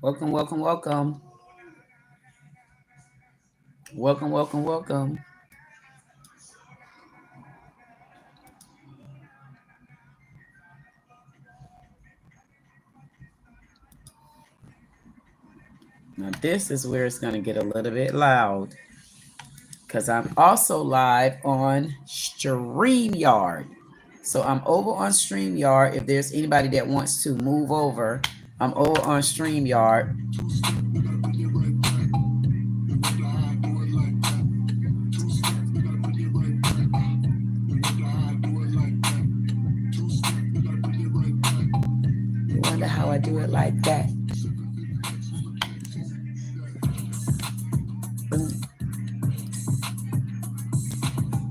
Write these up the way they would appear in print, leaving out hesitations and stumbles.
Welcome, welcome, welcome. Welcome, welcome, welcome. Now this is where it's going to get a little bit loud because I'm also live on StreamYard. So I'm over on StreamYard. If there's anybody that wants to move over, I'm over on StreamYard. You wonder how I do it like that.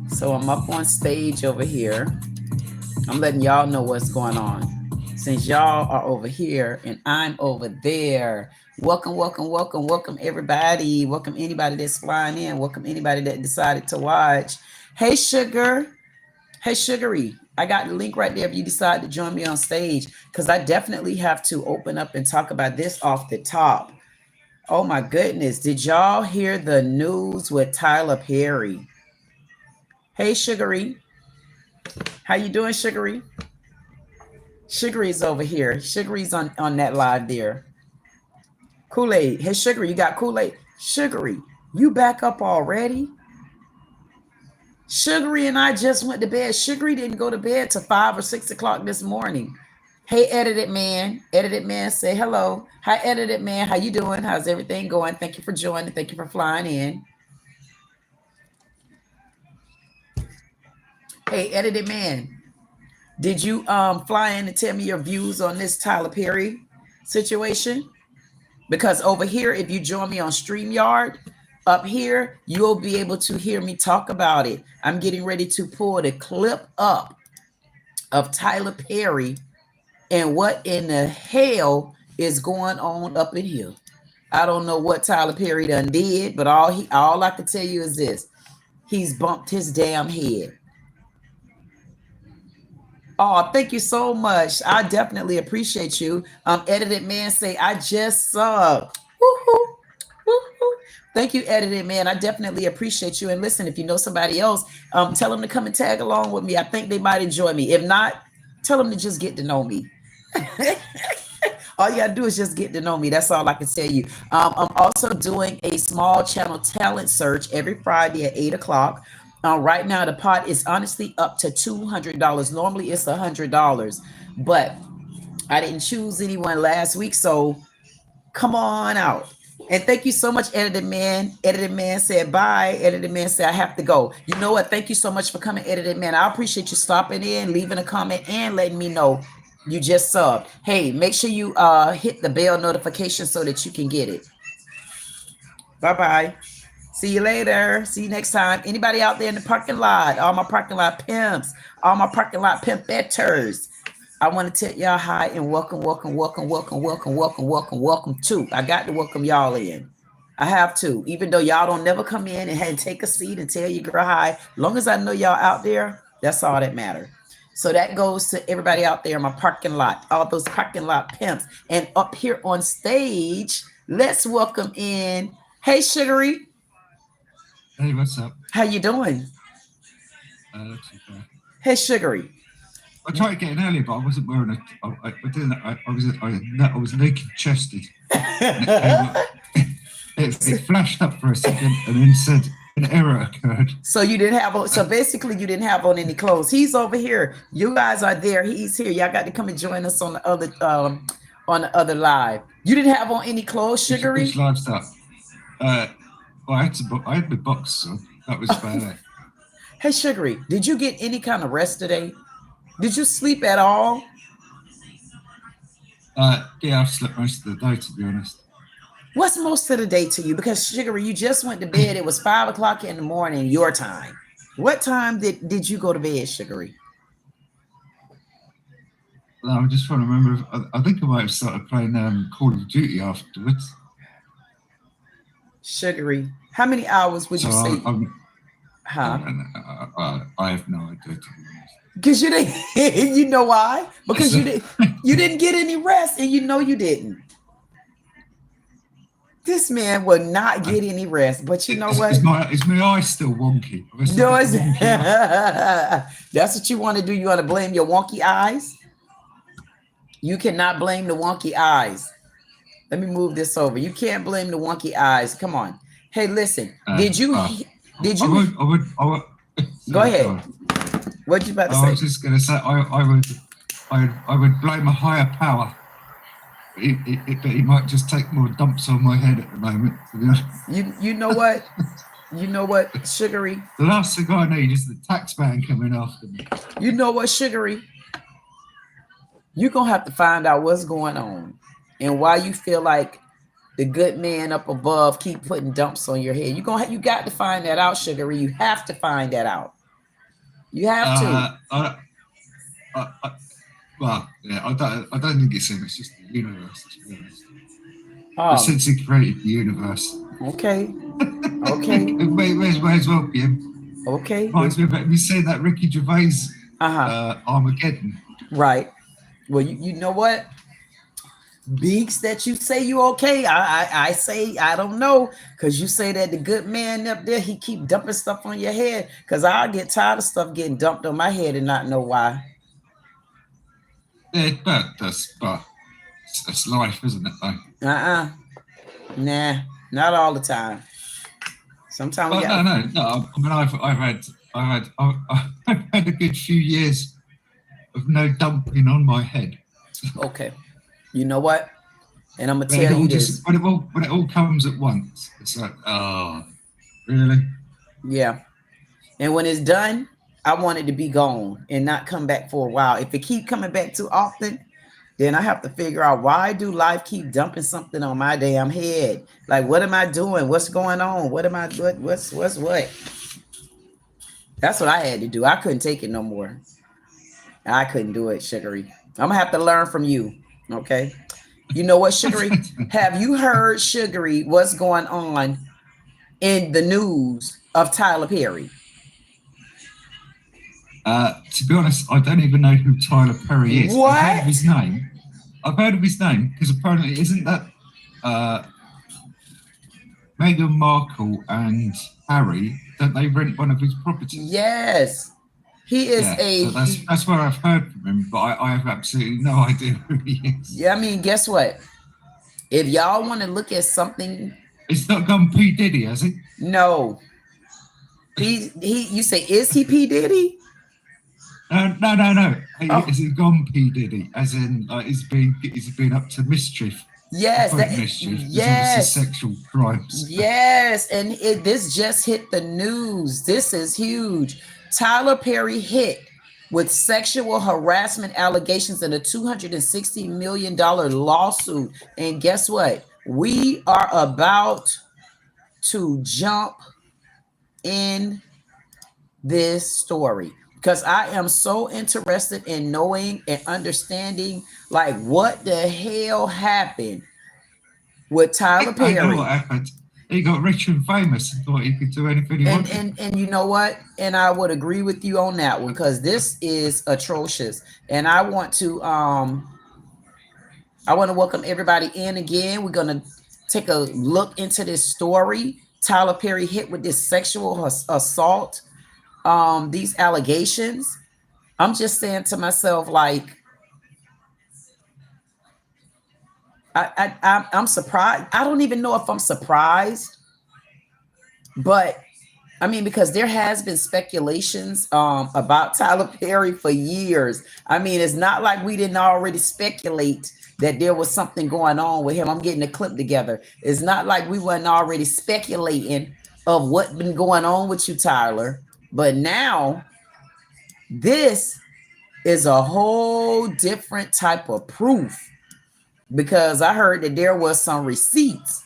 So I'm up on stage over here. I'm letting y'all know what's going on. Since y'all are over here and I'm over there. Welcome, welcome, welcome, welcome everybody. Welcome anybody that's flying in. Welcome anybody that decided to watch. Hey, Sugar. Hey, Sugary. I got the link right there if you decide to join me on stage, because I definitely have to open up and talk about this off the top. Oh my goodness. Did y'all hear the news with Tyler Perry? Hey, Sugary. How you doing, Sugary? Sugary's over here. Sugary's on that live there. Kool-Aid. Hey, Sugary, you got Kool-Aid? Sugary, you back up already? Sugary and I just went to bed. Sugary didn't go to bed till 5 or 6 o'clock this morning. Hey, Edited Man. Edited Man, say hello. Hi, Edited Man. How you doing? How's everything going? Thank you for joining. Thank you for flying in. Hey, Edited Man. Did you fly in and tell me your views on this Tyler Perry situation? Because over here, if you join me on StreamYard, up here, you'll be able to hear me talk about it. I'm getting ready to pull the clip up of Tyler Perry and what in the hell is going on up in here. I don't know what Tyler Perry done did, but all I can tell you is this. He's bumped his damn head. Oh, thank you so much. I definitely appreciate you. Edited Man say, I just saw. Woo-hoo, woo-hoo. Thank you, Edited Man. I definitely appreciate you. And listen, if you know somebody else, tell them to come and tag along with me. I think they might enjoy me. If not, tell them to just get to know me. All you gotta do is just get to know me. That's all I can tell you. I'm also doing a small channel talent search every Friday at 8 o'clock. Right now, the pot is honestly up to $200. Normally, it's $100, but I didn't choose anyone last week, so come on out. And thank you so much, Edited Man. Edited Man said bye. Edited Man said I have to go. You know what? Thank you so much for coming, Edited Man. I appreciate you stopping in, leaving a comment, and letting me know you just subbed. Hey, make sure you hit the bell notification so that you can get it. Bye-bye. See you later. See you next time. Anybody out there in the parking lot, all my parking lot pimps, all my parking lot pimpetters, I want to tell y'all hi and welcome, welcome, welcome, welcome, welcome, welcome, welcome, welcome to. I got to welcome y'all in. I have to, even though y'all don't never come in and take a seat and tell you girl hi. As long as I know y'all out there, that's all that matters. So that goes to everybody out there in my parking lot, all those parking lot pimps. And up here on stage, let's welcome in. Hey, Sugary. Hey, what's up? How you doing? Hey, Sugary. I tried getting earlier, but I wasn't wearing it. I was naked chested. It flashed up for a second and then said an error occurred. So you didn't have on. So basically, you didn't have on any clothes. He's over here. You guys are there. He's here. Y'all got to come and join us on the other live. You didn't have on any clothes, Sugary. Which live stuff? Well, I had the box, so that was about it. Hey, Sugary, did you get any kind of rest today? Did you sleep at all? Yeah, I've slept most of the day, to be honest. What's most of the day to you? Because, Sugary, you just went to bed. It was 5 o'clock in the morning, your time. What time did you go to bed, Sugary? Well, I'm just trying to remember. I think I might have started playing Call of Duty afterwards. Sugary, how many hours would you say? I have no idea, to be honest. Because you didn't. You know why? Because you didn't get any rest, and you know you didn't. This man will not get any rest. But you know what? Is my eye still wonky? No, it's, that's what you want to do. You want to blame your wonky eyes? You cannot blame the wonky eyes. Let me move this over. You can't blame the wonky eyes. Come on. Hey, listen. Did you? I would. Go ahead. What you about to say? I was just going to say I would blame a higher power. He might just take more dumps on my head at the moment. To be honest. You know what? You know what, Sugary? The last thing I need is the tax man coming after me. You know what, Sugary? You're gonna have to find out what's going on and why you feel like the good man up above keep putting dumps on your head. You got to find that out, Sugary. You have to find that out. You have to. Well, yeah, I don't think it's him. It's just the universe, to be honest. Since he created the universe. Okay. Okay. It may as well be him. Okay. Reminds me about me saying that Ricky Gervais Armageddon. Right. Well, you know what? Beaks that you say you okay. I say I don't know, because you say that the good man up there, he keep dumping stuff on your head, because I'll get tired of stuff getting dumped on my head and not know why. Yeah, that's life, isn't it? Though? Nah, not all the time. Sometimes. No. I mean, I've had a good few years of no dumping on my head. Okay. You know what? And I'm gonna tell you this. When it all comes at once, it's like, oh, really? Yeah. And when it's done, I want it to be gone and not come back for a while. If it keep coming back too often, then I have to figure out, why do life keep dumping something on my damn head? Like, what am I doing? What's going on? What's what? That's what I had to do. I couldn't take it no more. I couldn't do it, Sugary. I'm gonna have to learn from you. Okay. You know what, Sugary? Have you heard, Sugary, what's going on in the news of Tyler Perry? To be honest, I don't even know who Tyler Perry is. What? I've heard of his name because apparently, isn't that Meghan Markle and Harry? Don't they rent one of his properties? Yes. He is so that's where I've heard from him, but I have absolutely no idea who he is. Yeah, I mean, guess what? If y'all want to look at something, it's not gone P. Diddy, has it? No. You say, is he P. Diddy? No. Is it gone P. Diddy? As in, he's been up to mischief. Yes, yes, sexual crimes. Yes, and this just hit the news. This is huge. Tyler Perry hit with sexual harassment allegations in a $260 million lawsuit. And guess what? We are about to jump in this story, because I am so interested in knowing and understanding, like, what the hell happened with Tyler Perry. I know what happened. He got rich and famous and thought he could do anything he wanted. And you know what? And I would agree with you on that one, because this is atrocious. And I want to welcome everybody in again. We're gonna take a look into this story. Tyler Perry hit with this sexual assault, these allegations. I'm just saying to myself, like, I'm surprised. I don't even know if I'm surprised, but I mean, because there has been speculations about Tyler Perry for years. I mean, it's not like we didn't already speculate that there was something going on with him. I'm getting a clip together. It's not like we weren't already speculating of what's been going on with you, Tyler. But now this is a whole different type of proof, because I heard that there was some receipts.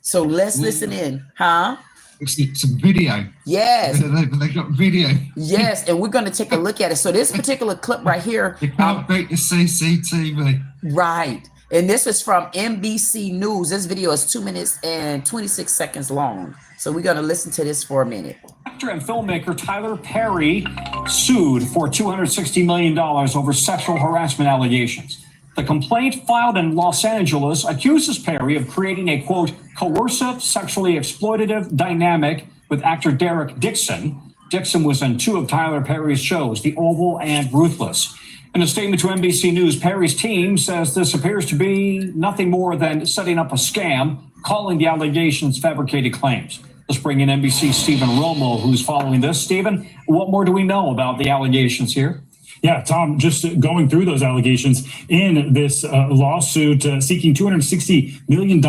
So let's listen in, huh? Some video. Yes. They got video. Yes, and we're going to take a look at it. So this particular clip right here. You can't beat the CCTV. Right. And this is from NBC News. This video is 2 minutes and 26 seconds long. So we're going to listen to this for a minute. Actor and filmmaker Tyler Perry sued for $260 million over sexual harassment allegations. The complaint filed in Los Angeles accuses Perry of creating a, quote, coercive, sexually exploitative dynamic with actor Derek Dixon. Dixon was in 2 of Tyler Perry's shows, The Oval and Ruthless. In a statement to NBC News, Perry's team says this appears to be nothing more than setting up a scam, calling the allegations fabricated claims. Let's bring in NBC's Stephen Romo, who's following this. Stephen, what more do we know about the allegations here? Yeah, Tom, just going through those allegations in this lawsuit seeking $260 million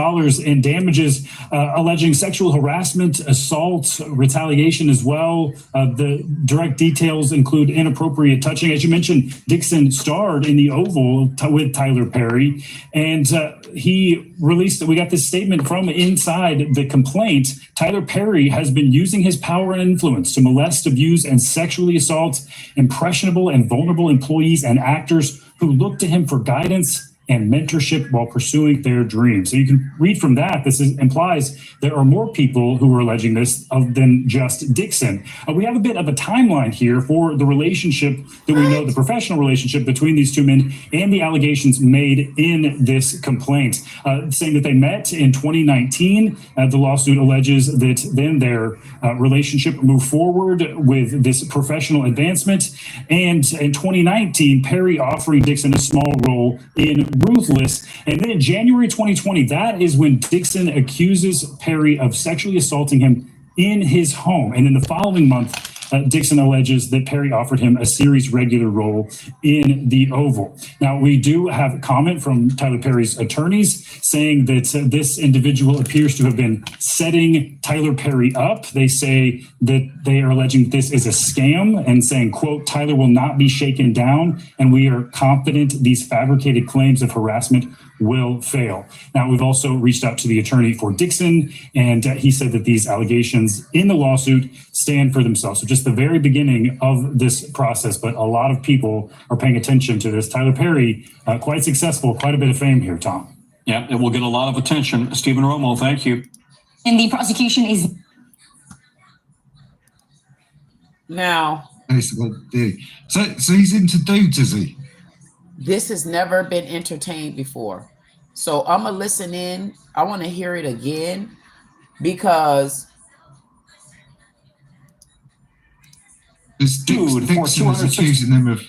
in damages, alleging sexual harassment, assault, retaliation as well. The direct details include inappropriate touching. As you mentioned, Dixon starred in The Oval with Tyler Perry, and he released, we got this statement from inside the complaint. Tyler Perry has been using his power and influence to molest, abuse, and sexually assault impressionable and vulnerable employees and actors who look to him for guidance and mentorship while pursuing their dreams. So you can read from that, implies there are more people who are alleging this than just Dixon. We have a bit of a timeline here for the relationship that we know, the professional relationship between these two men and the allegations made in this complaint, saying that they met in 2019. The lawsuit alleges that then their relationship moved forward with this professional advancement. And in 2019, Perry offering Dixon a small role in Ruthless. And then in January 2020, that is when Dixon accuses Perry of sexually assaulting him in his home. And in the following month, Dixon alleges that Perry offered him a series regular role in The Oval. Now, we do have a comment from Tyler Perry's attorneys saying that this individual appears to have been setting Tyler Perry up. They say that they are alleging this is a scam and saying, quote, Tyler will not be shaken down, and we are confident these fabricated claims of harassment will fail. Now, we've also reached out to the attorney for Dixon, and he said that these allegations in the lawsuit stand for themselves. So just the very beginning of this process, but a lot of people are paying attention to this. Tyler Perry, quite successful, quite a bit of fame here, Tom. Yeah, it will get a lot of attention. Stephen Romo, thank you. And the prosecution is Now, so he's into dudes, is he? this has never been entertained before. So I'm going to listen in. I want to hear it again because Dude, for Dixon is 260 accusing them of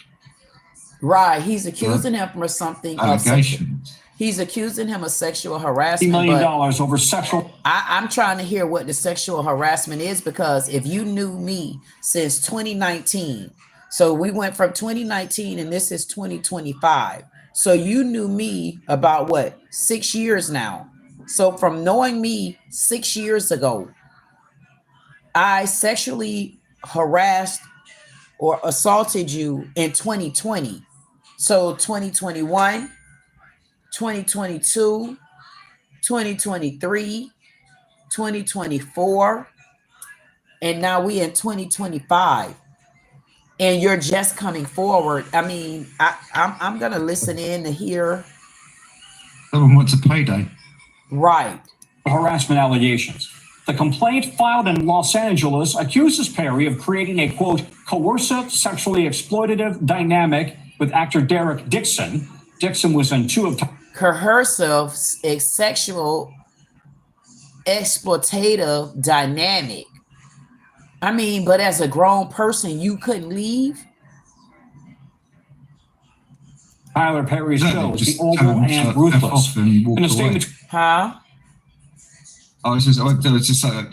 right, he's accusing him of something. allegations. He's accusing him of sexual $50 harassment. million But over sexual. I'm trying to hear what the sexual harassment is, because if you knew me since 2019, so we went from 2019 and this is 2025. So you knew me about what, 6 years now. So from knowing me 6 years ago, I sexually harassed or assaulted you in 2020. So 2021, 2022, 2023, 2024, and now we in 2025. And you're just coming forward. I mean, I'm gonna listen in to hear. Someone wants a payday. Right. Harassment allegations. The complaint filed in Los Angeles accuses Perry of creating a, quote, coercive, sexually exploitative dynamic with actor Derek Dixon. Dixon was in 2 of Coercive, sexual, exploitative dynamic. I mean, but as a grown person, you couldn't leave. Tyler Perry's shows, Just The tell Oval him to and F Ruthless. off and walk In a away. statement, Huh? I was just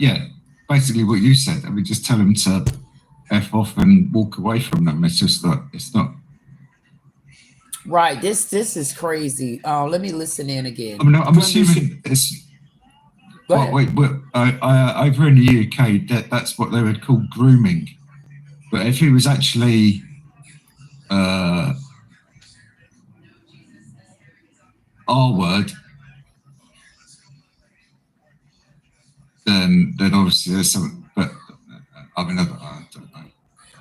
yeah, basically what you said. I mean, just tell him to F off and walk away from them. It's just that it's not. Right. This is crazy. Let me listen in again. I mean, I'm assuming it's. Go ahead. Wait, over in the UK, that's what they would call grooming. But if he was actually R word, then obviously there's something. But I mean, I don't know.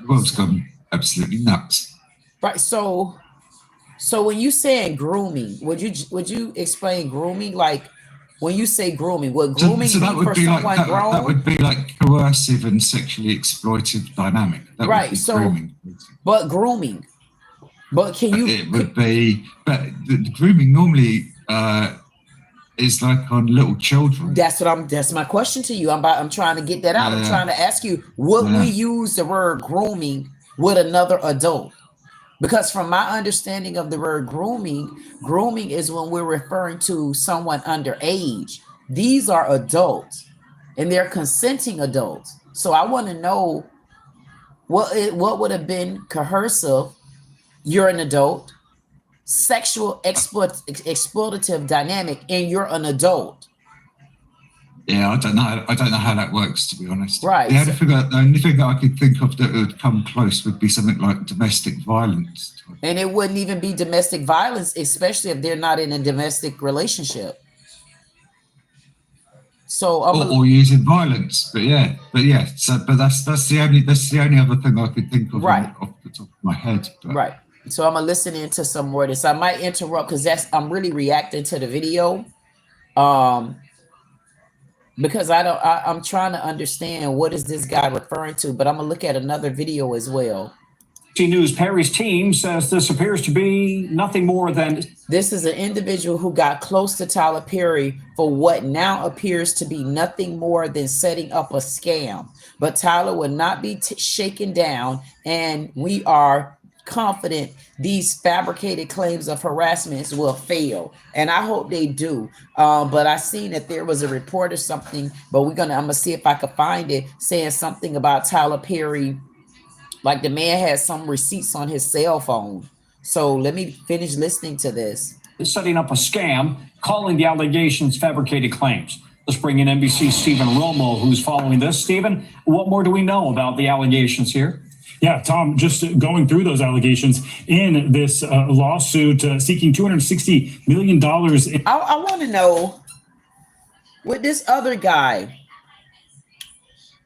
The world's gone absolutely nuts. Right. So when you saying grooming, would you explain grooming? Like when you say grooming, would grooming So that be would for be someone like grown? that would be like coercive and sexually exploitive dynamic. That would Right. be So, grooming. but grooming. But can you? It would be, but the grooming normally is like on little children. That's my question to you. I'm trying to get that out. I'm trying to ask you, would we use the word grooming with another adult? Because from my understanding of the word grooming is when we're referring to someone underage. These are adults and they're consenting adults. So I want to know what would have been coercive. You're an adult, sexual exploitative dynamic, and you're an adult. Yeah, I don't know how that works, to be honest. Right. The only thing that I could think of that would come close would be something like domestic violence. And it wouldn't even be domestic violence, especially if they're not in a domestic relationship. So or using violence, but that's the only other thing I could think of off the top of my head. But. Right. So I'm gonna listen into some more of this. I might interrupt because I'm really reacting to the video. Because I'm trying to understand what is this guy referring to, but I'm gonna look at another video as well. News Perry's team says this appears to be nothing more than. This is an individual who got close to Tyler Perry for what now appears to be nothing more than setting up a scam. But Tyler will not be shaken down, and we are confident these fabricated claims of harassment will fail, and I hope they do. But I seen that there was a report or something, but I'm gonna see if I can find it, saying something about Tyler Perry, like the man had some receipts on his cell phone. So let me finish listening to this. Setting up a scam, calling the allegations fabricated claims. Let's bring in NBC's Stephen Romo, who's following this. Stephen, what more do we know about the allegations here? Yeah, Tom, just going through those allegations in this lawsuit seeking $260 million. I want to know with this other guy,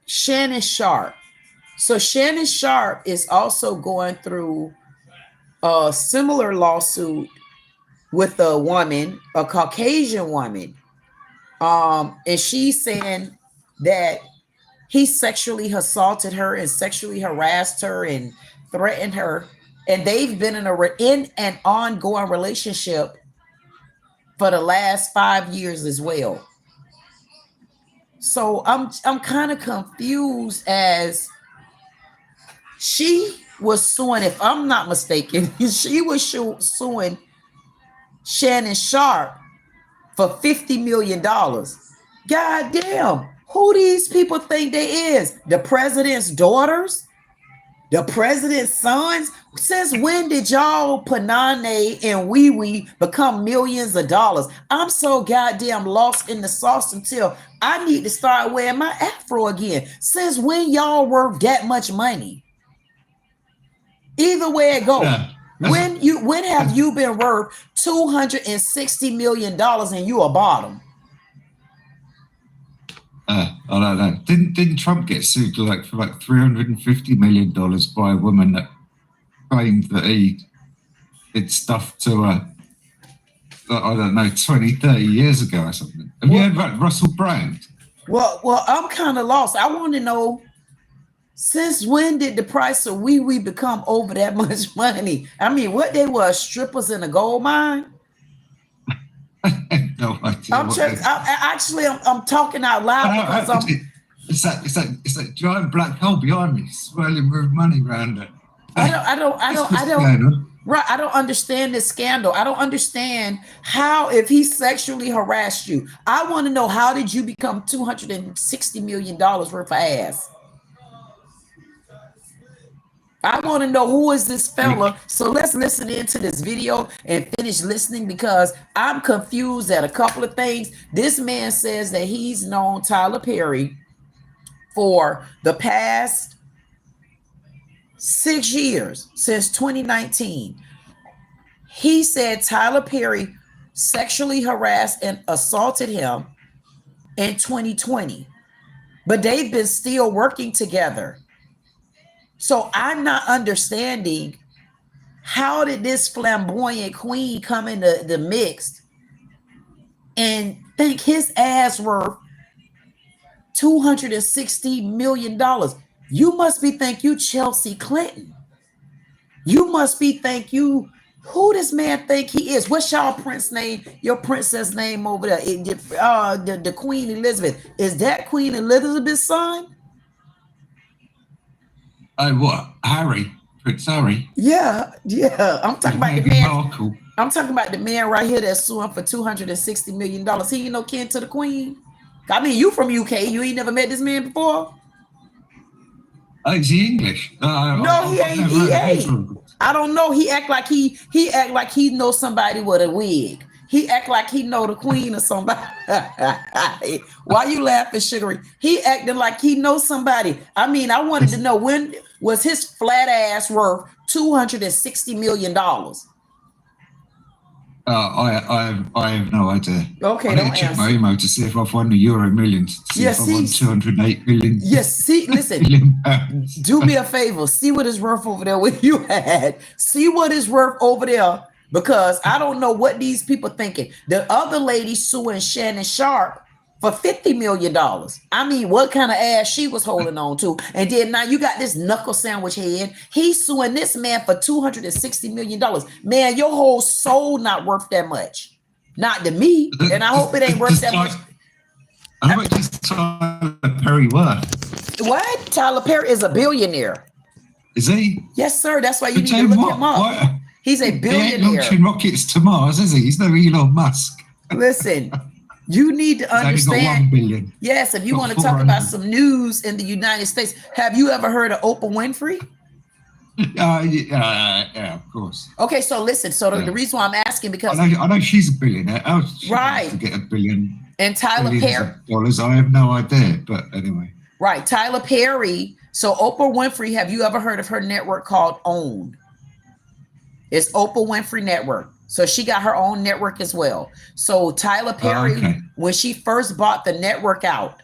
Shannon Sharp. So Shannon Sharp is also going through a similar lawsuit with a woman, a Caucasian woman. And she's saying that he sexually assaulted her and sexually harassed her and threatened her. And they've been in an ongoing relationship for the last 5 years as well. So I'm kind of confused, as she was suing, if I'm not mistaken, she was suing Shannon Sharp for $50 million. God damn. Who these people think they is? The president's daughters? The president's sons? Since when did y'all Panane and Wee Wee become millions of dollars? I'm so goddamn lost in the sauce until I need to start wearing my afro again. Since when y'all worth that much money? Either way it goes. Yeah. When have you been worth $260 million and you a bottom? I don't know. Didn't Trump get sued for like $350 million by a woman that claimed that he did stuff to her, I don't know, 20, 30 years ago or something? Have you heard about Russell Brand? Well, I'm kind of lost. I want to know, since when did the price of Wee Wee become over that much money? I mean, what they were, strippers in a gold mine? No idea. I'm talking out loud because it's that giant black hole behind me, swirling with money around it. I don't understand this scandal. I don't understand how, if he sexually harassed you, I want to know, how did you become $260 million worth of ass? I want to know, who is this fella? So let's listen into this video and finish listening, because I'm confused at a couple of things. This man says that he's known Tyler Perry for the past 6 years, since 2019. He said Tyler Perry sexually harassed and assaulted him in 2020, but they've been still working together. So I'm not understanding, how did this flamboyant queen come into the mix and think his ass worth $260 million? You must be think you Chelsea Clinton. You must be who this man think he is. What's y'all prince name, your princess name over there? The Queen Elizabeth. Is that Queen Elizabeth's son? What? Harry? Prince Harry? Yeah. I'm talking about the man. Markle. I'm talking about the man right here that's suing for $260 million. He ain't no kin to the Queen. I mean, you from UK. You ain't never met this man before? Oh, is he English? No, he ain't. He ain't. I don't know. He act like he knows somebody with a wig. He act like he know the Queen or somebody. Why you laughing, Sugary? He acting like he knows somebody. I mean, I wanted to know, when was his flat ass worth $260 million? I have no idea. Okay, I need to check my email to see if I've won the Euro Millions. To see if I've won 208 million. Yes, see, listen. Do me a favor. See what is worth over there. What you had. See what is worth over there, because I don't know what these people thinking. The other lady suing Shannon Sharp for $50 million. I mean, what kind of ass she was holding on to? And then now you got this knuckle sandwich head. He's suing this man for $260 million. Man, your whole soul not worth that much. Not to me. And I hope it ain't worth that much. How much is Tyler Perry worth? What? Tyler Perry is a billionaire. Is he? Yes, sir. That's why you need to look him up. What? He's a He ain't billionaire. launching rockets to Mars, is he? He's no Elon Musk. Listen. You need to understand. He's only got 1 billion. Yes, if you want to talk about some news in the United States, have you ever heard of Oprah Winfrey? Yeah, of course. Okay, so listen. So the reason why I'm asking, because I know she's a billionaire. How she right to get $1 billion? And Tyler Perry dollars. I have no idea, but anyway. Right, Tyler Perry. So Oprah Winfrey. Have you ever heard of her network called OWN? It's Oprah Winfrey Network. So she got her own network as well. So Tyler Perry, when she first bought the network out,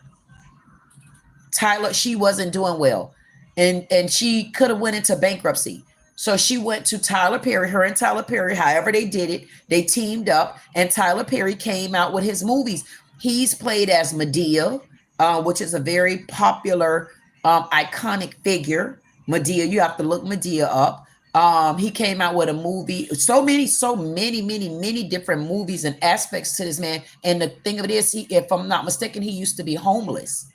she wasn't doing well. And she could have went into bankruptcy. So she went to Tyler Perry, her and Tyler Perry, however they did it, they teamed up, and Tyler Perry came out with his movies. He's played as Medea, which is a very popular, iconic figure. Medea, you have to look Medea up. He came out with a movie, so many different movies and aspects to this man. And the thing of it is, if I'm not mistaken, he used to be homeless.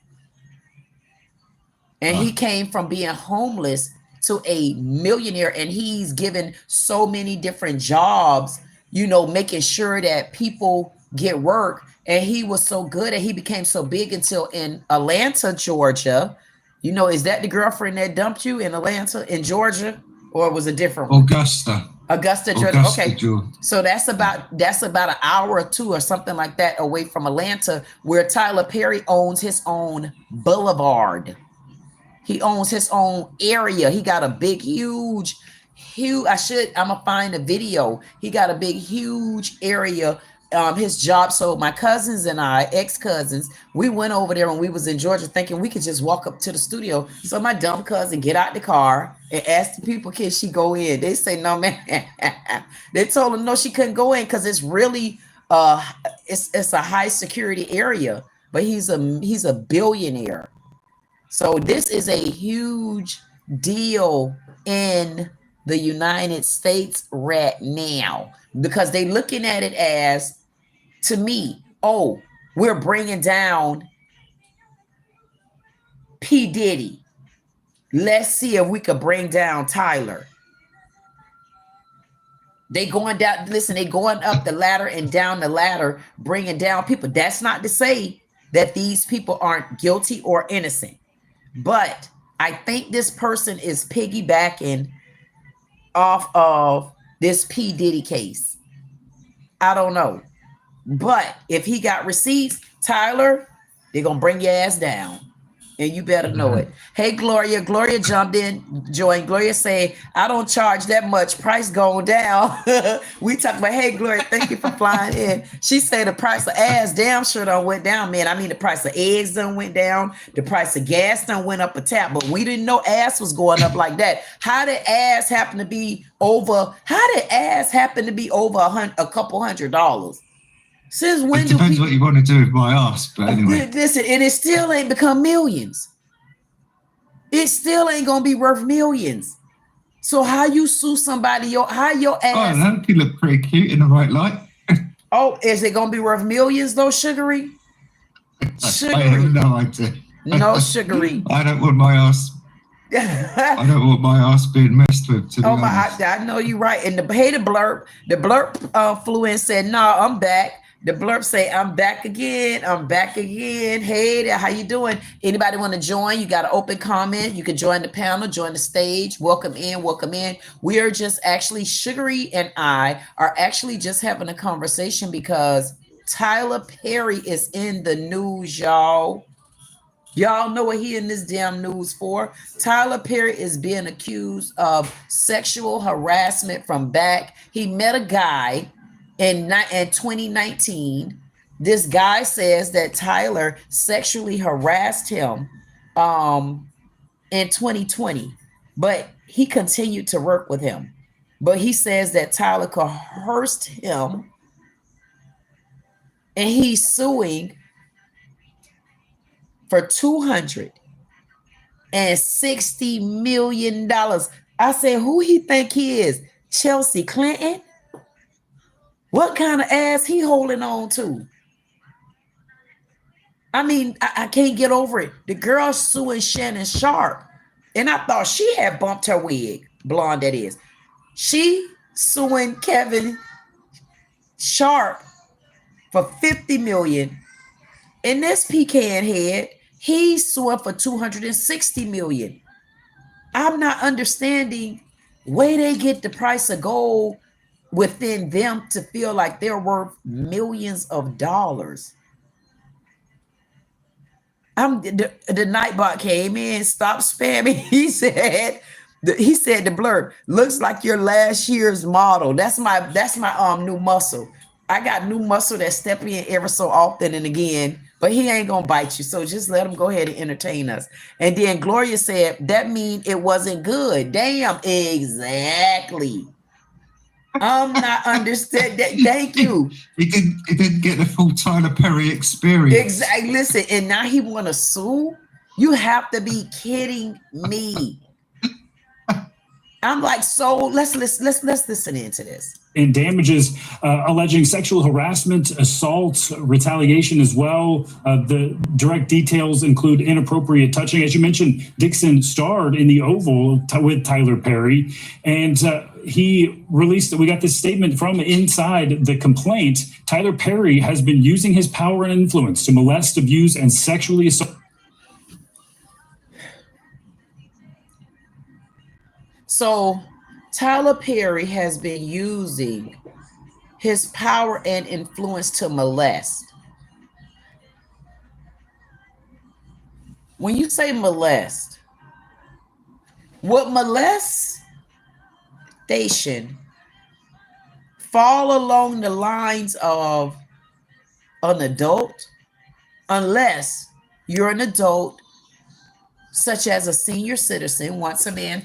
And he came from being homeless to a millionaire, and he's given so many different jobs, making sure that people get work. And he was so good and he became so big until in Atlanta, Georgia. Is that the girlfriend that dumped you in Atlanta, in Georgia? Or was a different one? Augusta, Georgia. Okay. Georgia. So that's about an hour or two or something like that away from Atlanta, where Tyler Perry owns his own boulevard. He owns his own area. He got a big, huge. I'm gonna find a video. He got a big, huge area. His job. So my cousins and I, ex-cousins, we went over there when we was in Georgia thinking we could just walk up to the studio. So my dumb cousin get out the car and ask the people, can she go in? They say, no, man. They told her no, she couldn't go in because it's really it's a high security area, but he's a billionaire. So this is a huge deal in the United States right now, because they looking at it as, to me, we're bringing down P. Diddy. Let's see if we could bring down Tyler. They going down, listen, they going up the ladder and down the ladder, bringing down people. That's not to say that these people aren't guilty or innocent, but I think this person is piggybacking off of this P. Diddy case. I don't know. But if he got receipts, Tyler, they're going to bring your ass down. And you better know it. Hey, Gloria. Gloria jumped in, joined. Gloria saying, I don't charge that much. Price going down. We talking about, hey, Gloria, thank you for flying in. She said the price of ass damn sure done went down, man. I mean, the price of eggs done went down. The price of gas done went up a tap. But we didn't know ass was going up like that. How did ass happen to be over? How did ass happen to be over a couple $100? Since when it depends what you want to do with my ass, but anyway. Listen, and it still ain't become millions. It still ain't gonna be worth millions. So how you sue somebody? How your Oh, ass? no, he looked pretty cute in the right light. Oh, is it gonna be worth millions though, Sugary? I have Sugary. no idea. No, Sugary. I don't want my ass. I don't want my ass being messed with. To be Oh my, honest. I know you're right. And the blurb flew in and said, "Nah, I'm back." The blurb say, "I'm back again. I'm back again. Hey there, how you doing? Anybody want to join? You got an open comment. You can join the panel, join the stage. Welcome in, welcome in. We are just actually, Sugary and I are actually just having a conversation because Tyler Perry is in the news, y'all. Y'all know what he in this damn news for. Tyler Perry is being accused of sexual harassment from back. He met a guy in 2019. This guy says that Tyler sexually harassed him in 2020, but he continued to work with him. But he says that Tyler coerced him, and he's suing for $260 million. I said, who he think he is? Chelsea Clinton? What kind of ass he holding on to? I mean, I can't get over it. The girl suing Shannon Sharp, and I thought she had bumped her wig, blonde that is. She suing Kevin Sharp for $50 million. And this pecan head, he's suing for $260 million. I'm not understanding where they get the price of gold within them to feel like they're worth millions of dollars. The Nightbot came in, stopped spamming. He said the blurb looks like your last year's model. That's my new muscle. I got new muscle that step in ever so often and again, but he ain't gonna bite you. So just let him go ahead and entertain us. And then Gloria said that mean it wasn't good. Damn, exactly. I'm not understand that. Thank you. He didn't get the full Tyler Perry experience. Exactly. Listen, and now he want to sue. You have to be kidding me. I'm like, so let's listen into this. And damages alleging sexual harassment, assault, retaliation as well. The direct details include inappropriate touching. As you mentioned, Dixon starred in The Oval with Tyler Perry, and he released, we got this statement from inside the complaint. Tyler Perry has been using his power and influence to molest, abuse, and sexually assault. So Tyler Perry has been using his power and influence to molest. When you say molest, what molestation fall along the lines of an adult, unless you're an adult, such as a senior citizen, once a man,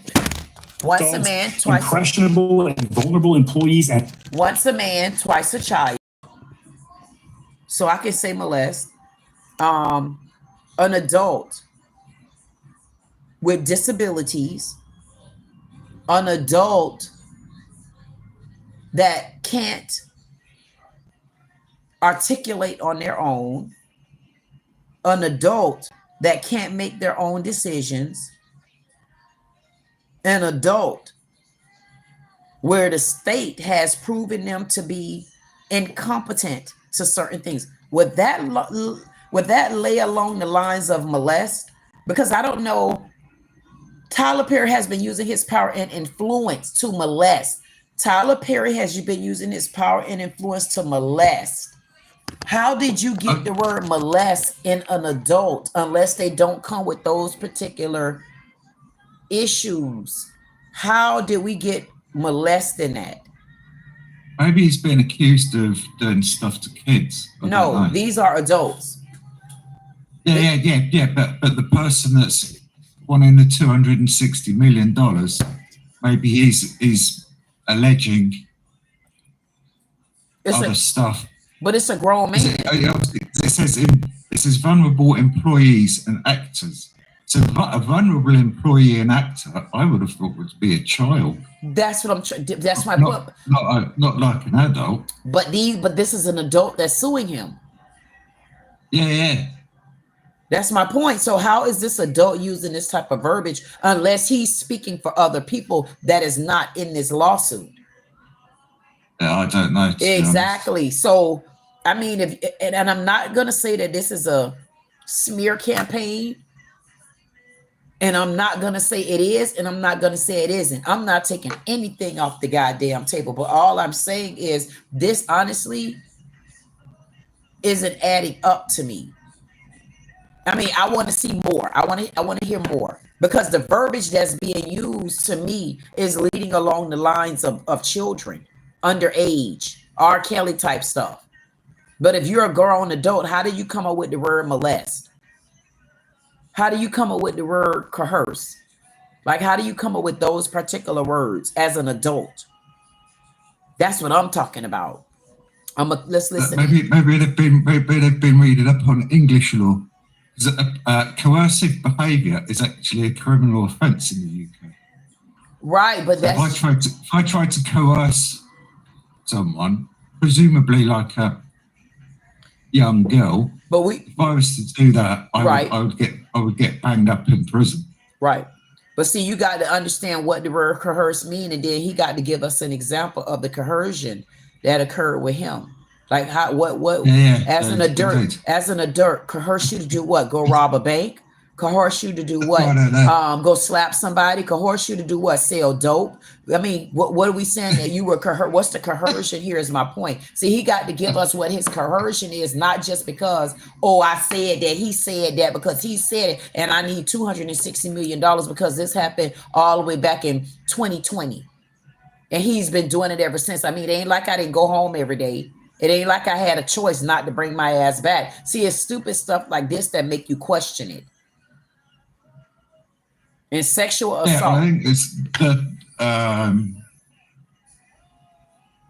twice impressionable and vulnerable employees, and once a man, twice a child. So I can say molest. An adult with disabilities, an adult that can't articulate on their own, an adult that can't make their own decisions, an adult where the state has proven them to be incompetent to certain things. Would that lay along the lines of molest? Because I don't know. Tyler Perry has been using his power and influence to molest. Tyler Perry has been using his power and influence to molest. How did you get the word molest in an adult unless they don't come with those particular issues? How did we get molest in that? Maybe he's been accused of doing stuff to kids. No, these are adults. Yeah. But the person that's wanting the $260 million, maybe he's alleging other stuff. But it's a grown man. It says vulnerable employees and actors. So a vulnerable employee and actor, I would have thought would be a child. That's what that's my point. Not like an adult. But this is an adult that's suing him. Yeah. That's my point. So how is this adult using this type of verbiage unless he's speaking for other people that is not in this lawsuit? Yeah, I don't know. Exactly. So, I mean, and I'm not going to say that this is a smear campaign, and I'm not going to say it is, and I'm not going to say it isn't. I'm not taking anything off the goddamn table, but all I'm saying is this honestly isn't adding up to me. I mean, I want to see more. I want to hear more, because the verbiage that's being used to me is leading along the lines of children, underage, R. Kelly type stuff. But if you're a grown adult, how do you come up with the word molest? How do you come up with the word coerce? Like, how do you come up with those particular words as an adult? That's what I'm talking about. Let's listen. Maybe they've been reading up on English law. Coercive behaviour is actually a criminal offence in the UK. Right, but that's if I tried to coerce someone, presumably like a young girl, if I was to do that, I would get banged up in prison. Right. But see, you got to understand what the word coerce mean, and then he got to give us an example of the coercion that occurred with him. Like how as an adult, coerce you to do what? Go rob a bank? Coerce you to do what? Go slap somebody? Coerce you to do what? Sell dope? I mean, what are we saying that you were coerced? What's the coercion here is my point. See, he got to give us what his coercion is, not just because, oh, I said that, he said that, because he said it, and I need $260 million because this happened all the way back in 2020. And he's been doing it ever since. I mean, it ain't like I didn't go home every day. It ain't like I had a choice not to bring my ass back. See, it's stupid stuff like this that make you question it. And sexual assault. I think it's the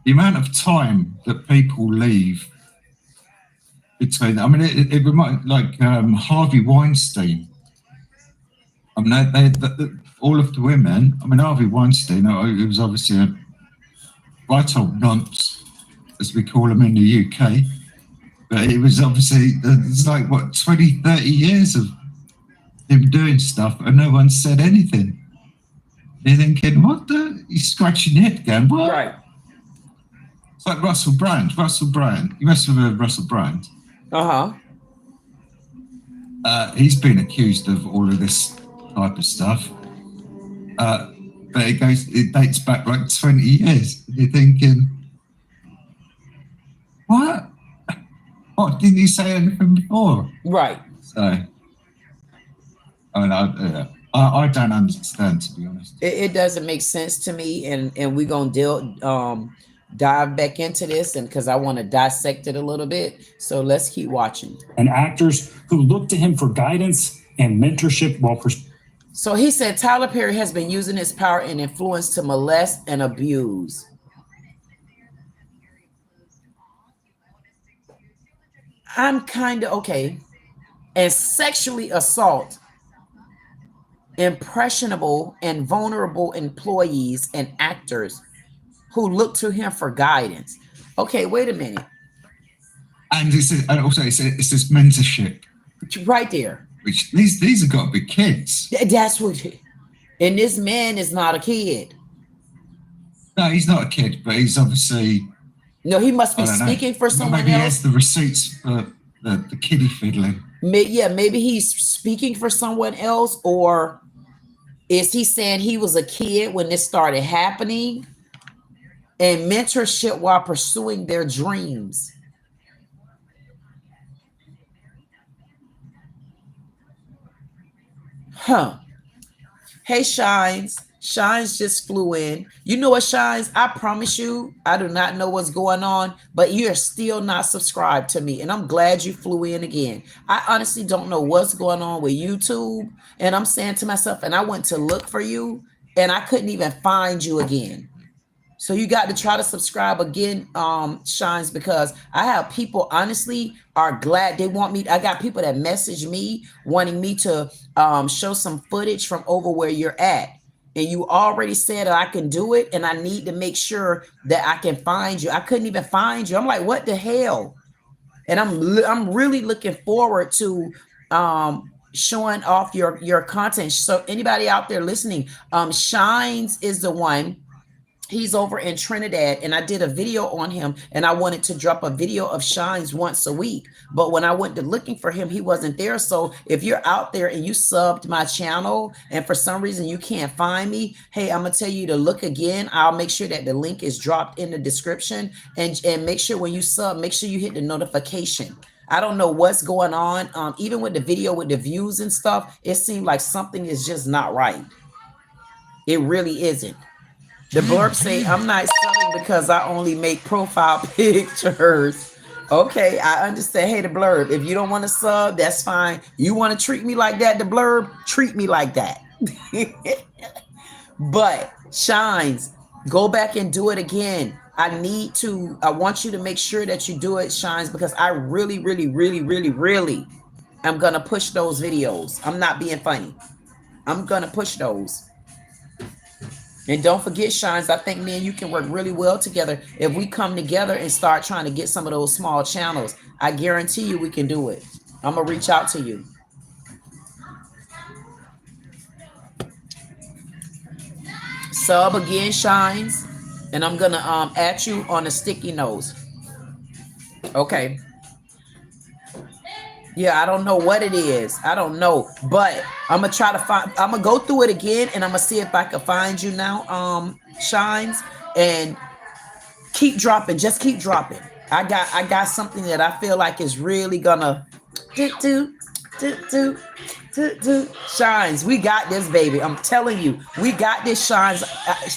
amount of time that people leave between. I mean, it reminds like Harvey Weinstein. I mean, all of the women. I mean, Harvey Weinstein. It was obviously a right old nonce, as we call them in the UK. But it was obviously, it's like, what, 20, 30 years of him doing stuff and no one said anything. You're thinking, what the? You're scratching your head going, what? Right. It's like Russell Brand. You must have heard of Russell Brand. Uh-huh. He's been accused of all of this type of stuff. But it dates back like 20 years. You're thinking, what? What, didn't you say anything before? Right. So, I mean, I don't understand, to be honest. It doesn't make sense to me, and we're gonna dive back into this, and because I want to dissect it a little bit. So let's keep watching. And actors who look to him for guidance and mentorship while So he said Tyler Perry has been using his power and influence to molest and abuse. I'm kind of okay. And sexually assault impressionable and vulnerable employees and actors who look to him for guidance. Okay, wait a minute. And it's this mentorship. Right there. Which these have got to be kids. That's what. And this man is not a kid. No, he's not a kid, but he's obviously. No, he must be speaking for someone else. Maybe he has the receipts for the kiddie fiddling. Maybe he's speaking for someone else, or is he saying he was a kid when this started happening? And mentorship while pursuing their dreams. Huh. Hey, Shines. Shines just flew in. You know what, Shines? I promise you, I do not know what's going on, but you're still not subscribed to me. And I'm glad you flew in again. I honestly don't know what's going on with YouTube. And I'm saying to myself, and I went to look for you, and I couldn't even find you again. So you got to try to subscribe again, Shines, because I have people honestly are glad they want me. I got people that message me wanting me to show some footage from over where you're at. And you already said that I can do it, and I need to make sure that I can find you. I couldn't even find you. I'm like, what the hell? And I'm really looking forward to showing off your content. So anybody out there listening, Shines is the one. He's over in Trinidad, and I did a video on him, and I wanted to drop a video of Shines once a week. But when I went to looking for him, he wasn't there. So if you're out there and you subbed my channel and for some reason you can't find me, hey, I'm gonna tell you to look again. I'll make sure that the link is dropped in the description, and make sure when you sub, make sure you hit the notification. I don't know what's going on. Even with the video, with the views and stuff, it seemed like something is just not right. It really isn't. The blurb say, I'm not subbing because I only make profile pictures. Okay, I understand. Hey, the blurb, if you don't want to sub, that's fine. You want to treat me like that, the blurb, treat me like that. But Shines, go back and do it again. I want you to make sure that you do it, Shines, because I really, really, really, really, really am going to push those videos. I'm not being funny. I'm going to push those. And don't forget, Shines, I think me and you can work really well together if we come together and start trying to get some of those small channels. I guarantee you we can do it. I'm going to reach out to you. Sub again, Shines. And I'm going to at you on a sticky nose. Okay. Yeah, I don't know what it is. I don't know, but I'm gonna try to find. I'm gonna go through it again, and I'm gonna see if I can find you now, Shines, and keep dropping. Just keep dropping. I got something that I feel like is really gonna do. Shines, we got this, baby. I'm telling you, we got this, Shines.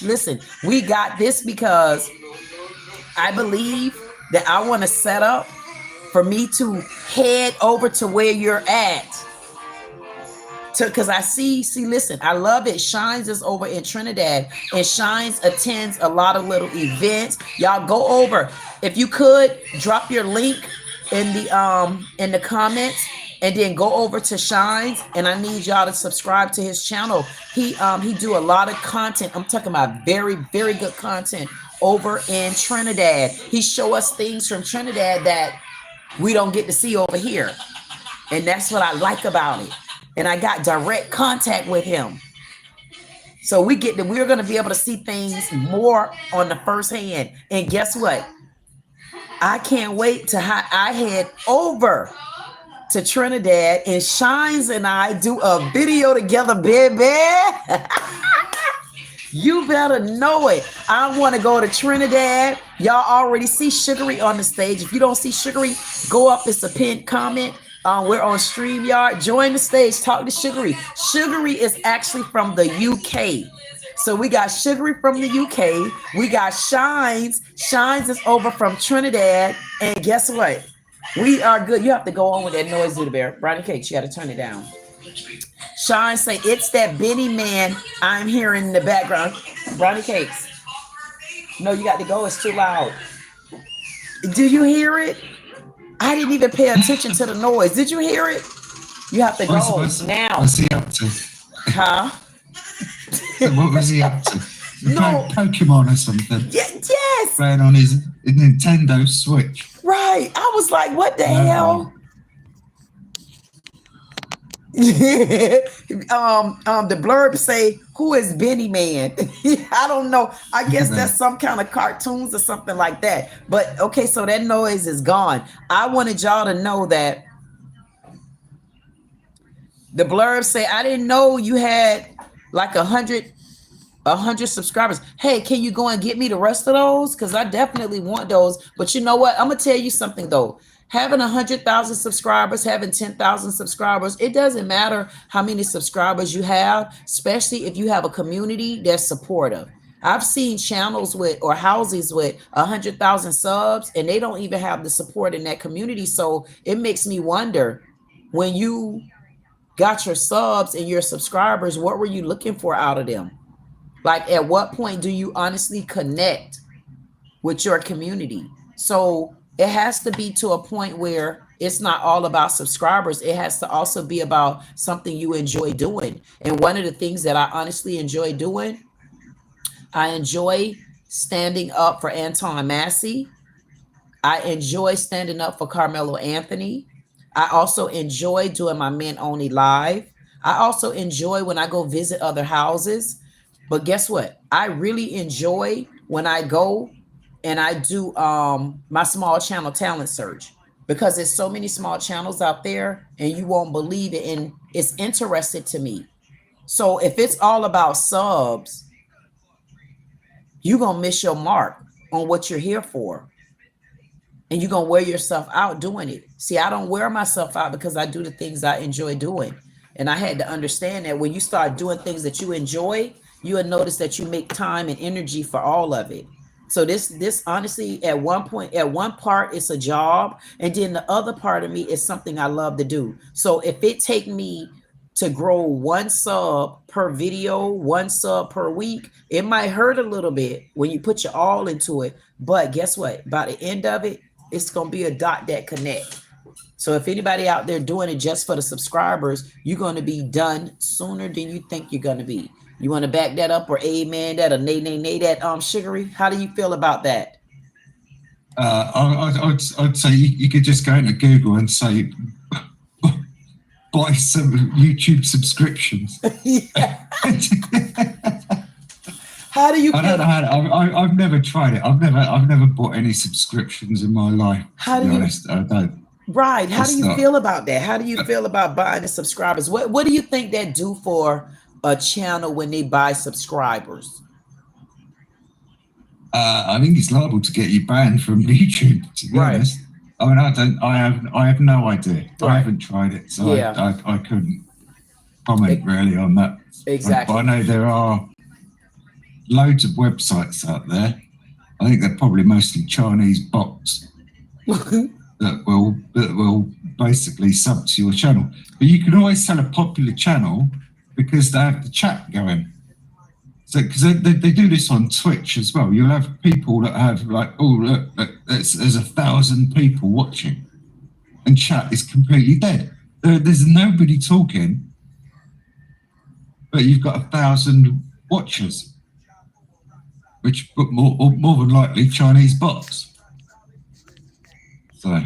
Listen, we got this because I believe that I want to set up for me to head over to where you're at. Because I see, listen, I love it. Shines is over in Trinidad, and Shines attends a lot of little events. Y'all go over. If you could, drop your link in the comments, and then go over to Shines, and I need y'all to subscribe to his channel. He do a lot of content. I'm talking about very, very good content over in Trinidad. He show us things from Trinidad that we don't get to see over here. And that's what I like about it. And I got direct contact with him. So we're going to be able to see things more on the first hand. And guess what? I can't wait to I head over to Trinidad, and Shines and I do a video together, baby. You better know it. I want to go to Trinidad. Y'all already see Sugary on the stage. If you don't see Sugary, go up. It's a pinned comment. We're on StreamYard. Join the stage. Talk to Sugary. Sugary is actually from the UK. So we got Sugary from the UK. We got Shines. Shines is over from Trinidad. And guess what? We are good. You have to go on with that noise, Little Bear. Brownie Cakes, you got to turn it down. Shine say, it's that Benny man I'm hearing in the background. Brownie Cakes. No, you got to go. It's too loud. Do you hear it? I didn't even pay attention to the noise. Did you hear it? You have to go now. What's he up to? Huh? What was he up to? No. Pokemon or something? Yes. Playing on his Nintendo Switch. Right. I was like, what the hell? The blurb say, who is Benny Man? I don't know. I guess that's some kind of cartoons or something like that. But okay, so that noise is gone. I wanted y'all to know that the blurb say, I didn't know you had like 100 subscribers. Hey, can you go and get me the rest of those? Because I definitely want those. But you know what? I'm gonna tell you something though. Having 100,000 subscribers, having 10,000 subscribers, it doesn't matter how many subscribers you have, especially if you have a community that's supportive. I've seen channels with or houses with 100,000 subs, and they don't even have the support in that community. So it makes me wonder, when you got your subs and your subscribers, what were you looking for out of them? Like, at what point do you honestly connect with your community? So it has to be to a point where it's not all about subscribers. It has to also be about something you enjoy doing. And one of the things that I honestly enjoy doing, I enjoy standing up for Anton Massey. I enjoy standing up for Carmelo Anthony. I also enjoy doing my Men Only Live. I also enjoy when I go visit other houses. But guess what? I really enjoy when I go and I do my small channel talent search, because there's so many small channels out there and you won't believe it. And it's interesting to me. So if it's all about subs, you're going to miss your mark on what you're here for. And you're going to wear yourself out doing it. See, I don't wear myself out because I do the things I enjoy doing. And I had to understand that when you start doing things that you enjoy, you will notice that you make time and energy for all of it. So this honestly, at one part, it's a job. And then the other part of me is something I love to do. So if it take me to grow 1 sub per video, 1 sub per week, it might hurt a little bit when you put your all into it. But guess what? By the end of it, it's going to be a dot that connect. So if anybody out there doing it just for the subscribers, you're going to be done sooner than you think you're going to be. You want to back that up, or amen that, or nay that, Sugary? How do you feel about that? I'd say you could just go into Google and say, buy some YouTube subscriptions. How do you feel? I don't know how I've never tried it. I've never bought any subscriptions in my life. How do you, honest, I don't. Right. How do you feel about that? How do you feel about buying the subscribers? What do you think that do for a channel when they buy subscribers? I think it's liable to get you banned from YouTube, to be honest. I mean, I have no idea. Right. I haven't tried it, so yeah. I couldn't comment really on that. Exactly. But I know there are loads of websites out there. I think they're probably mostly Chinese bots that will basically sub to your channel. But you can always tell a popular channel because they have the chat going. So because they do this on Twitch as well. You'll have people that have like, oh look, there's 1,000 people watching, and chat is completely dead. There's nobody talking, but you've got 1,000 watchers, which more than likely Chinese bots. So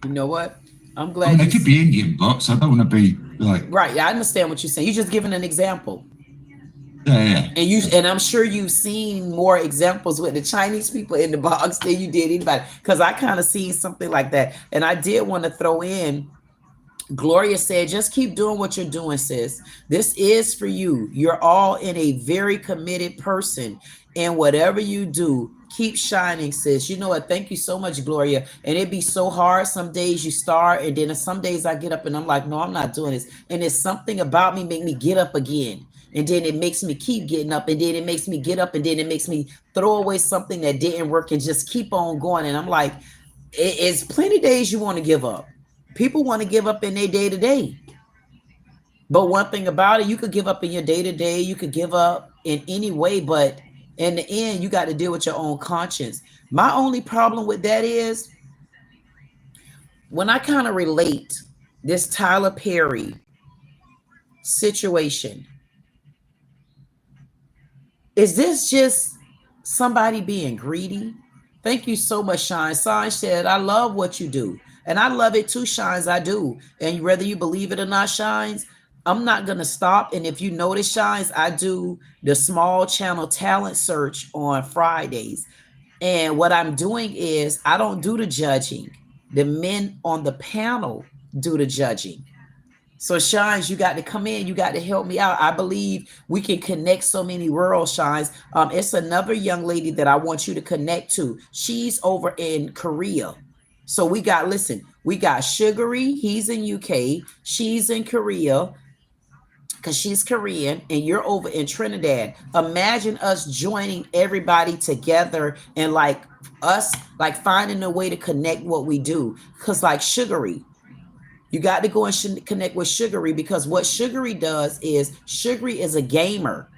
you know what? I'm glad. I mean, they could be Indian bots. I don't want to be like. Right. Yeah, I understand what you're saying. You're just giving an example. Yeah. And I'm sure you've seen more examples with the Chinese people in the box than you did anybody, because I kind of seen something like that. And I did want to throw in, Gloria said, just keep doing what you're doing, sis. This is for you. You're all in a very committed person. And whatever you do, keep shining, sis. You know what? Thank you so much, Gloria. And it'd be so hard. Some days you start, and then some days I get up and I'm like, no, I'm not doing this. And it's something about me make me get up again. And then it makes me keep getting up, and then it makes me get up, and then it makes me throw away something that didn't work and just keep on going. And I'm like, it's plenty of days you want to give up. People want to give up in their day-to-day. But one thing about it, you could give up in your day-to-day. You could give up in any way, but in the end, you got to deal with your own conscience. My only problem with that is when I kind of relate this Tyler Perry situation, is this just somebody being greedy? Thank you so much, Shine. Shine said, I love what you do. And I love it too, Shines. I do. And whether you believe it or not, Shines, I'm not going to stop. And if you notice, Shines, I do the small channel talent search on Fridays. And what I'm doing is I don't do the judging. The men on the panel do the judging. So Shines, you got to come in. You got to help me out. I believe we can connect so many worlds, Shines. It's another young lady that I want you to connect to. She's over in Korea. So we got Sugary. He's in UK. She's in Korea because she's Korean, and you're over in Trinidad. Imagine us joining everybody together and like finding a way to connect what we do. Because like Sugary, you got to go and connect with Sugary, because what Sugary does is Sugary is a gamer.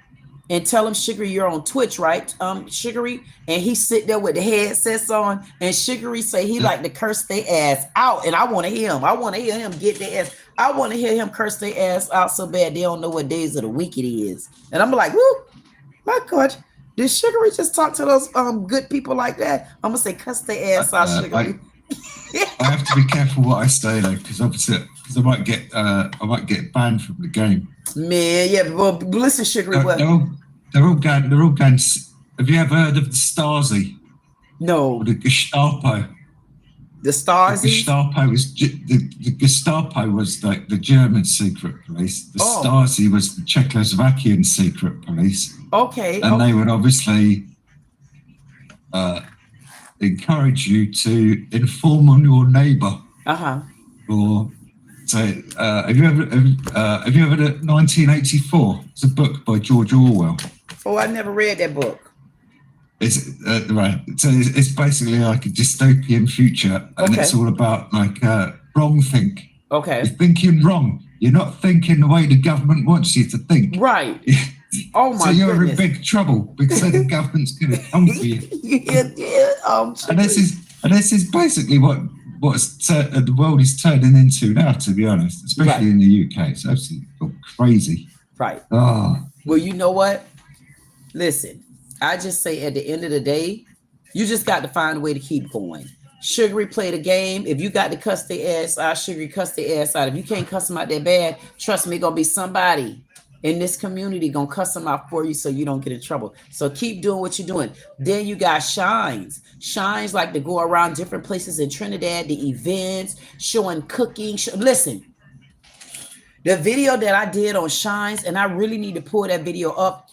and tell him, Sugary, you're on Twitch, right? Sugary, and he sit there with the headsets on, and Sugary say he like to curse their ass out, and I want to hear him. I want to hear him get their ass. I want to hear him curse their ass out so bad they don't know what days of the week it is. And I'm like, woo, my God, did Sugary just talk to those good people like that? I'm gonna say cuss their ass out, Sugary. I have to be careful what I say though, because obviously, because I might get banned from the game. Man, yeah. Well, listen, Sugary. They're all going. Have you ever heard of the Stasi? No. Or the Gestapo? The Stasi. The Gestapo was the Gestapo was like the German secret police. The Stasi was the Czechoslovakian secret police. Okay. And they would obviously encourage you to inform on your neighbour. Or say, have you ever read 1984? It's a book by George Orwell. Oh, I never read that book. It's right. So it's basically like a dystopian future, and it's all about like wrong think. Okay. You're thinking wrong. You're not thinking the way the government wants you to think. Right. Oh my! So you're goodness. in big trouble because the government's going to come for you. And this is basically what the world is turning into now. To be honest, especially in the UK, it's absolutely crazy. Right. Oh. Well, you know what? Listen, I just say at the end of the day, you just got to find a way to keep going. Sugary play the game. If you got to cuss their ass out, Sugary cuss their ass out. If you can't cuss them out that bad, trust me, gonna be somebody in this community gonna cuss them out for you so you don't get in trouble. So keep doing what you're doing. Then you got Shines. Shines like to go around different places in Trinidad, the events, showing cooking. Listen, the video that I did on Shines, and I really need to pull that video up.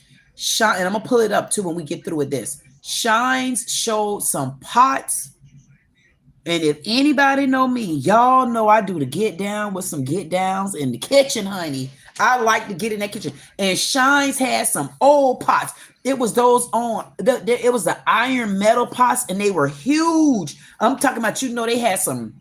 And I'm gonna pull it up too when we get through with this. Shines showed some pots. And if anybody know me, y'all know I do the get down with some get downs in the kitchen, honey. I like to get in that kitchen. And Shines had some old pots. It was those it was the iron metal pots, and they were huge. I'm talking about, they had some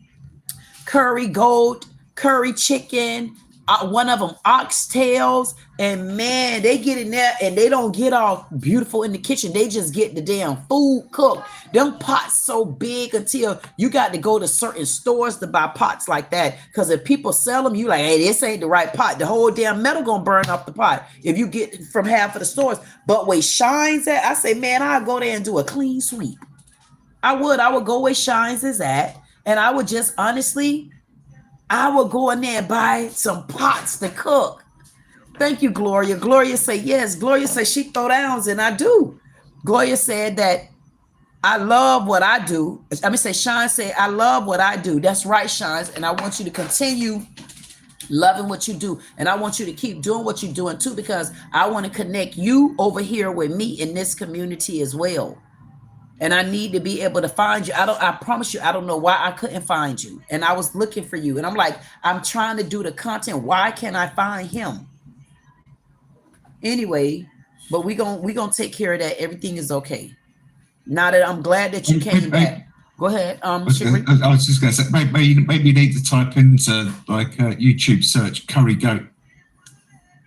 curry goat, curry chicken, one of them oxtails, and man, they get in there and they don't get all beautiful in the kitchen. They just get the damn food cooked. Them pots so big until you got to go to certain stores to buy pots like that. Because if people sell them, you like, hey, this ain't the right pot. The whole damn metal gonna burn off the pot if you get from half of the stores. But where Shines at, I say, man, I'll go there and do a clean sweep. I would go where Shines is at, and I would just honestly, I will go in there and buy some pots to cook. Thank you, Gloria. Gloria say yes. Gloria say she throw downs, and I do. Gloria said that I love what I do. I mean, Shine said, I love what I do. That's right, Shines. And I want you to continue loving what you do. And I want you to keep doing what you're doing too, because I want to connect you over here with me in this community as well. And I need to be able to find you. I promise you, I don't know why I couldn't find you. And I was looking for you. And I'm like, I'm trying to do the content. Why can't I find him? Anyway, but we gonna take care of that. Everything is okay. Now that I'm glad that you came back. Go ahead. I was just gonna say, maybe you need to type into like YouTube search curry goat.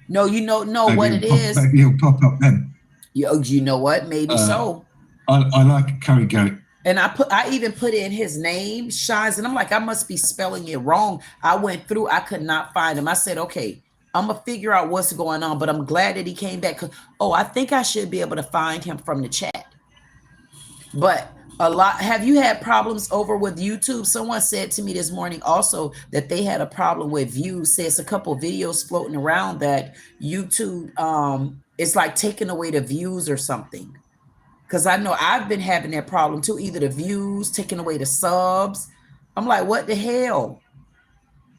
No, maybe what it is. Maybe he'll pop up then. You know what? Maybe so. I like a curry goat. And I even put in his name, Shines, and I'm like, I must be spelling it wrong. I went through, I could not find him. I said, okay, I'm gonna figure out what's going on, but I'm glad that he came back. I think I should be able to find him from the chat. But have you had problems over with YouTube? Someone said to me this morning also that they had a problem with views. Says a couple of videos floating around that YouTube it's like taking away the views or something. Because I know I've been having that problem too, either the views, taking away the subs. I'm like, what the hell?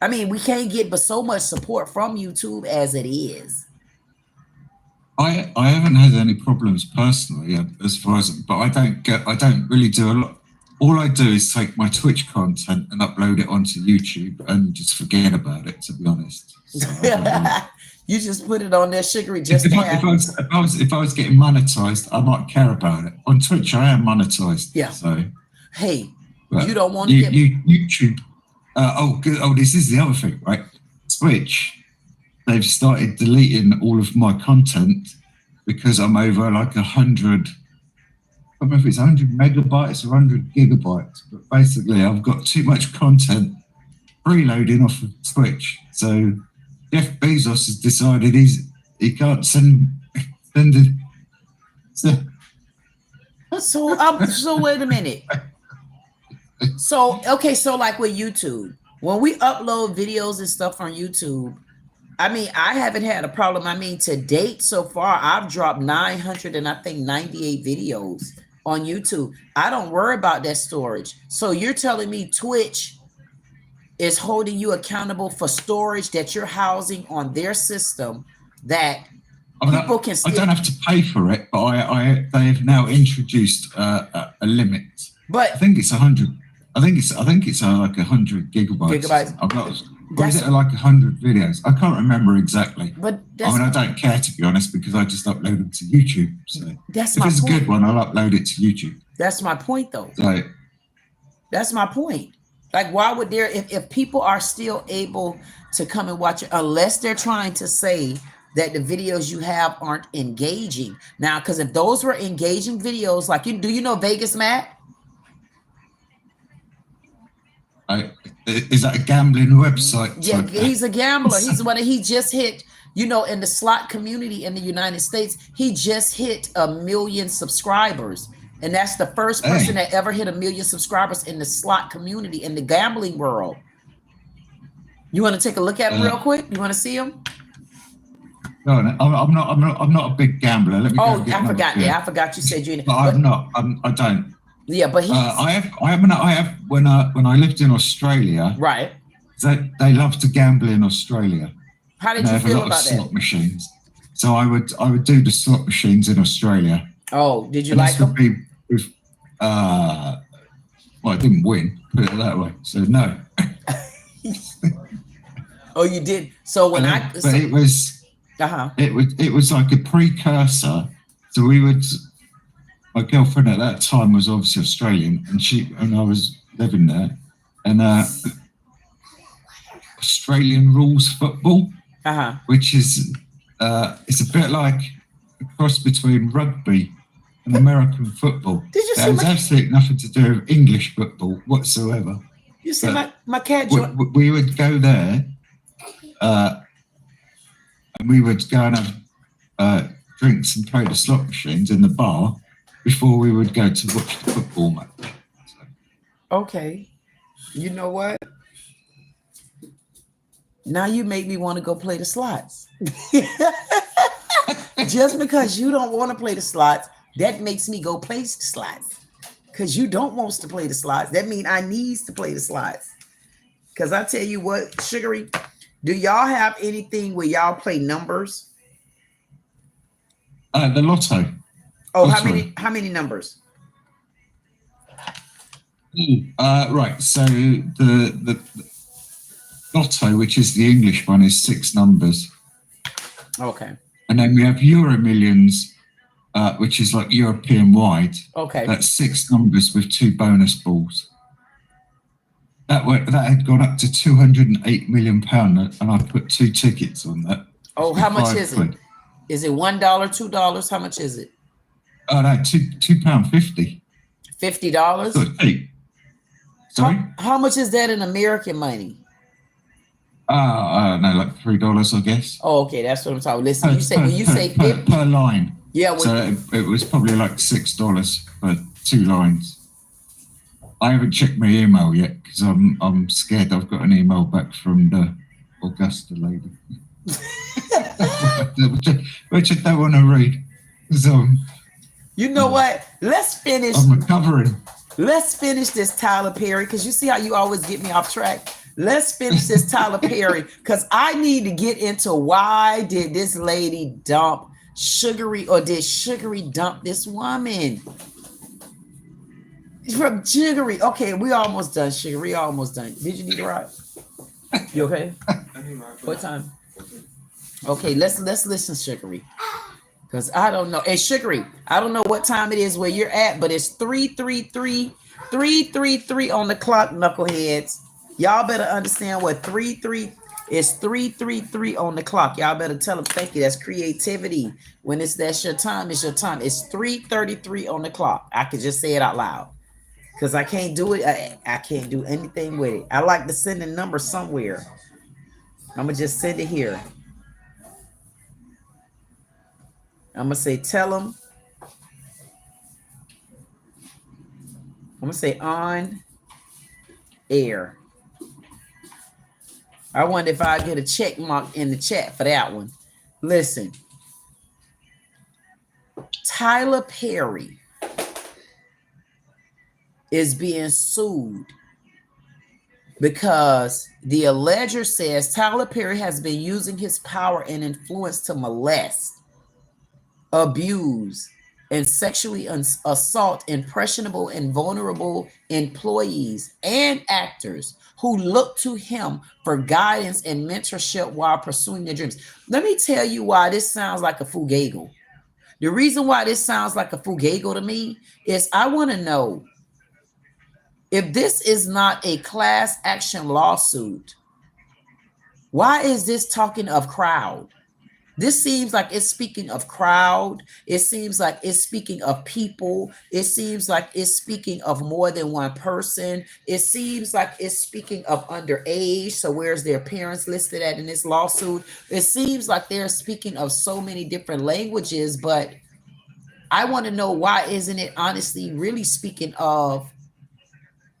I mean, we can't get but so much support from YouTube as it is. I haven't had any problems personally as far as, but I don't really do a lot. All I do is take my Twitch content and upload it onto YouTube and just forget about it, to be honest. So, you just put it on there, Sugary. Just if I was getting monetized, I might care about it. On Twitch, I am monetized. Yeah. So hey, you don't want to get YouTube. This is the other thing, right? Twitch, they've started deleting all of my content because I'm over like 100. I don't know if it's 100 megabytes or 100 gigabytes, but basically I've got too much content preloading off of Twitch. So Jeff Bezos has decided he can't send it. So wait a minute. So okay, so like with YouTube, when we upload videos and stuff on YouTube, I mean, I haven't had a problem. I mean, to date so far, I've dropped 998 videos on YouTube. I don't worry about that storage. So you're telling me Twitch is holding you accountable for storage that you're housing on their system that people can still... I don't have to pay for it, but they have now introduced a limit. But I think it's 100. I think it's like 100 gigabytes. I'm not. Or is it like 100 videos? I can't remember exactly. But I don't care, to be honest, because I just upload them to YouTube. So if it's a good one, I'll upload it to YouTube. That's my point, though. So, that's my point. Like, why would there, if people are still able to come and watch it, unless they're trying to say that the videos you have aren't engaging. Now, because if those were engaging videos, like do you know Vegas Matt? Is that a gambling website? Yeah, he's a gambler. He just hit, in the slot community in the United States, he just hit 1 million subscribers. And that's the first person that ever hit 1 million subscribers in the slot community, in the gambling world. You want to take a look at him real quick? You want to see him? No, I'm not a big gambler. Let me I forgot. Yeah, I forgot you said you. But I'm not. I don't. Yeah, but I have when I lived in Australia. Right. They love to gamble in Australia. How did you feel about that? Slot machines. So I would do the slot machines in Australia. Oh, did you like them? Well, I didn't win, put it that way. So no. Oh, you did. So when it was it was like a precursor. So my girlfriend at that time was obviously Australian, and I was living there, and Australian rules football, which is it's a bit like a cross between rugby and American football. Did you see has absolutely nothing to do with English football whatsoever. You see my cat. We would go there, and we would go and have drinks and play the slot machines in the bar before we would go to watch the football match. Okay. You know what? Now you make me want to go play the slots. Just because you don't want to play the slots, that makes me go play the slots. Because you don't want to play the slots. That means I needs to play the slots. Because I tell you what, Sugary, do y'all have anything where y'all play numbers? The lotto. Oh, how many numbers? Right. So the lotto, which is the English one, is 6 numbers. Okay. And then we have Euro Millions, which is like European wide. Okay. That's 6 numbers with 2 bonus balls. That had gone up to £208 million, and I put 2 tickets on that. Oh, how much is it? Is it $1, $2? How much is it? Oh no, £2.50. $50? So cheap. Sorry? How much is that in American money? I don't know, like $3, I guess. Oh, okay, that's what I'm talking. Listen, when you say per line. Yeah. So it was probably like $6 for 2 lines. I haven't checked my email yet because I'm scared. I've got an email back from the Augusta lady, which I don't want to read. So you know what? Let's finish. I'm recovering. Let's finish this Tyler Perry, because you see how you always get me off track. Let's finish this Tyler Perry, because I need to get into why did this lady dump Sugary, or did Sugary dump this woman? From Sugary. Okay, we almost done, Sugary. Almost done. Did you need a ride? You okay? What time? Okay, let's listen, Sugary. Because I don't know. And Sugary, I don't know what time it is where you're at, but it's 3:33 on the clock, knuckleheads. Y'all better understand what 3:33 It's 3:33 on the clock. Y'all better tell them thank you. That's creativity. When that's your time, it's your time. It's 3:33 on the clock. I could just say it out loud because I can't do it. I can't do anything with it. I like to send a number somewhere. I'm gonna just send it here. I'm gonna say tell them. I'm gonna say on air. I wonder if I get a check mark in the chat for that one. Listen, Tyler Perry is being sued because the alleger says Tyler Perry has been using his power and influence to molest, abuse, and sexually assault impressionable and vulnerable employees and actors who look to him for guidance and mentorship while pursuing their dreams. Let me tell you why this sounds like a fugaggle. The reason why this sounds like a fugaggle to me is I want to know if this is not a class action lawsuit, why is this talking of crowd? This seems like it's speaking of crowd. It seems like it's speaking of people. It seems like it's speaking of more than one person. It seems like it's speaking of underage. So where's their parents listed at in this lawsuit? It seems like they're speaking of so many different languages, but I want to know why isn't it honestly really speaking of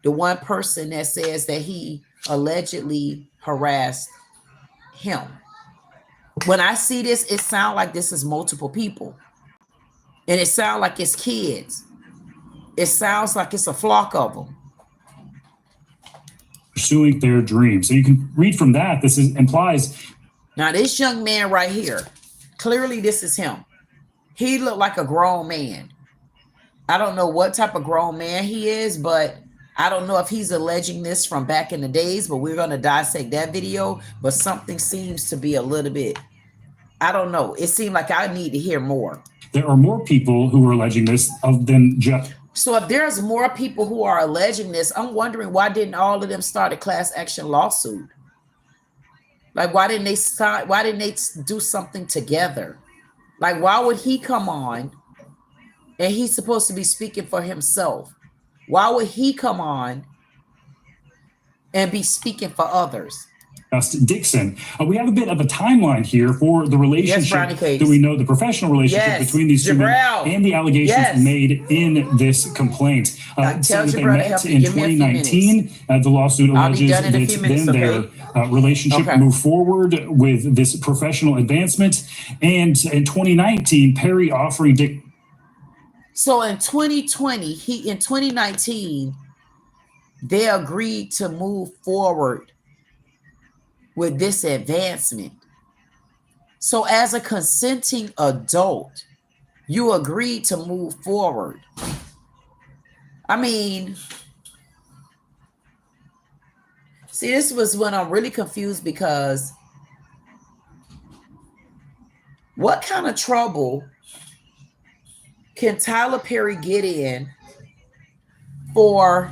the one person that says that he allegedly harassed him? When I see this, it sounds like this is multiple people. And it sounds like it's kids. It sounds like it's a flock of them. Pursuing their dreams. So you can read from that. This implies. Now, this young man right here, clearly this is him. He looked like a grown man. I don't know what type of grown man he is, but I don't know if he's alleging this from back in the days, but we're going to dissect that video. But something seems to be a little bit, I don't know. It seemed like I need to hear more. There are more people who are alleging this than just. So if there's more people who are alleging this, I'm wondering why didn't all of them start a class action lawsuit? Like, why didn't they start? Why didn't they do something together? Like, why would he come on and he's supposed to be speaking for himself? Why would he come on and be speaking for others? Dixon. We have a bit of a timeline here for the relationship that we know, the professional relationship between these two men and the allegations made in this complaint. So that they met in 2019. The lawsuit alleges that then their relationship moved forward with this professional advancement. And in 2019, Perry offering Dick. So in 2020, in 2019, they agreed to move forward with this advancement. So as a consenting adult, you agreed to move forward. I mean, see, this was when I'm really confused, because what kind of trouble can Tyler Perry get in for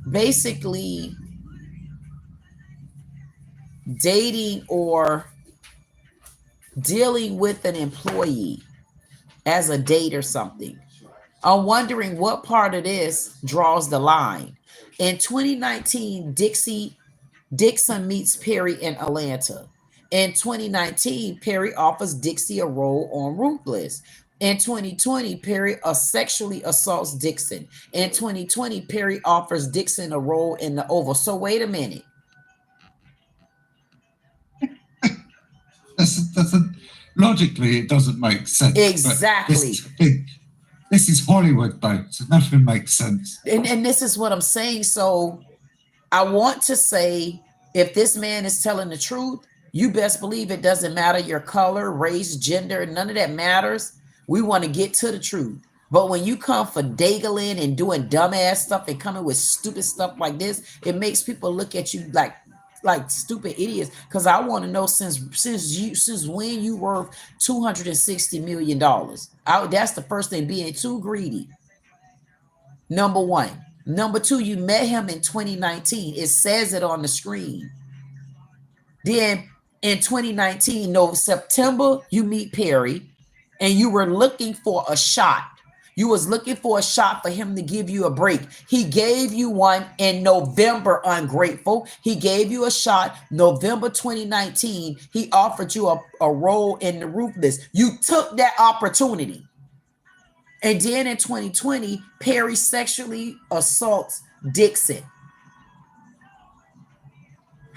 basically dating or dealing with an employee as a date or something? I'm wondering what part of this draws the line. In 2019, Dixon meets Perry in Atlanta. In 2019, Perry offers Dixie a role on Ruthless. In 2020, Perry sexually assaults Dixon. In 2020, Perry offers Dixon a role in The Oval. So wait a minute. Logically, it doesn't make sense. Exactly. This is Hollywood, though, so nothing makes sense. And this is what I'm saying. So I want to say, if this man is telling the truth, you best believe it doesn't matter your color, race, gender, none of that matters. We want to get to the truth. But when you come for daggling and doing dumbass stuff and coming with stupid stuff like this, it makes people look at you like stupid idiots. Because I want to know, since when you worth $260 million. That's the first thing, being too greedy. Number one. Number two, you met him in 2019. It says it on the screen. Then in 2019, no, September, you meet Perry and you were looking for a shot. You was looking for a shot for him to give you a break. He gave you one in November, ungrateful. He gave you a shot November 2019. He offered you a role in The Ruthless. You took that opportunity. And then in 2020, Perry sexually assaults Dixon.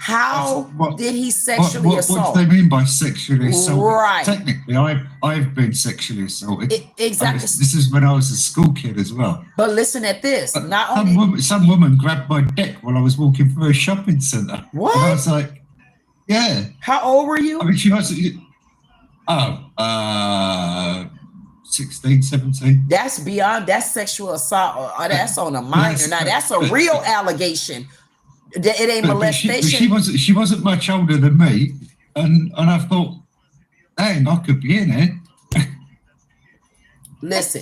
How did he sexually assault? What do they mean by sexually assault? Right. Technically, I've been sexually assaulted. Exactly. This is when I was a school kid as well. But listen at this. Some woman grabbed my dick while I was walking through a shopping centre. What? And I was like, yeah. How old were you? I mean, she was, 16, 17. That's beyond, that's sexual assault. Or that's on a minor. Now, that's a real allegation. It ain't molestation. She wasn't much older than me, and I thought, dang, I could be in it. Listen,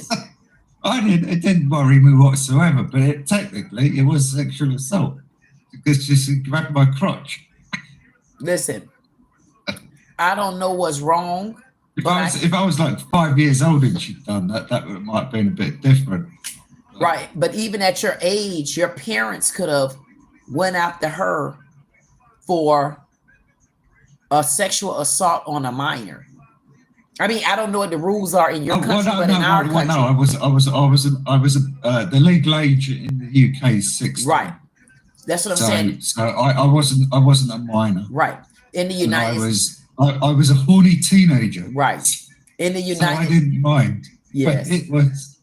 it didn't worry me whatsoever, but technically it was sexual assault because she grabbed my crotch. Listen, I don't know what's wrong. If I was like 5 years older and she'd done that, might have been a bit different. Right, but even at your age, your parents could have went after her for a sexual assault on a minor. I mean, I don't know what the rules are in your country, but in our country, I was the legal age in the UK is 16. Right. That's what I'm saying. So I wasn't a minor. Right. In the United States, I was a horny teenager. Right. In the United, so I didn't mind. Yes. But it was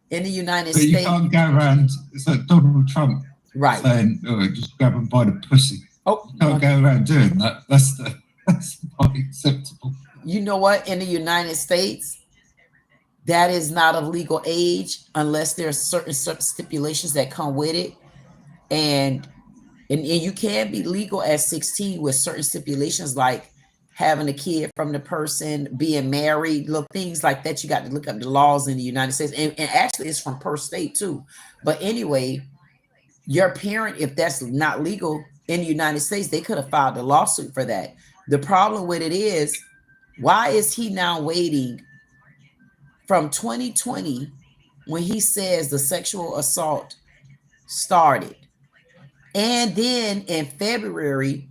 in the United but States. You can't go around. It's like Donald Trump. Right. Saying, just grab him by the pussy. Oh, you can't go around doing that. That's not acceptable. You know what? In the United States, that is not of legal age unless there's certain stipulations that come with it. And you can be legal at 16 with certain stipulations like having a kid from the person, being married, little things like that. You got to look up the laws in the United States. And actually, it's from per state too. But anyway, your parent, if that's not legal in the United States, they could have filed a lawsuit for that. The problem with it is, why is he now waiting from 2020 when he says the sexual assault started? And then in February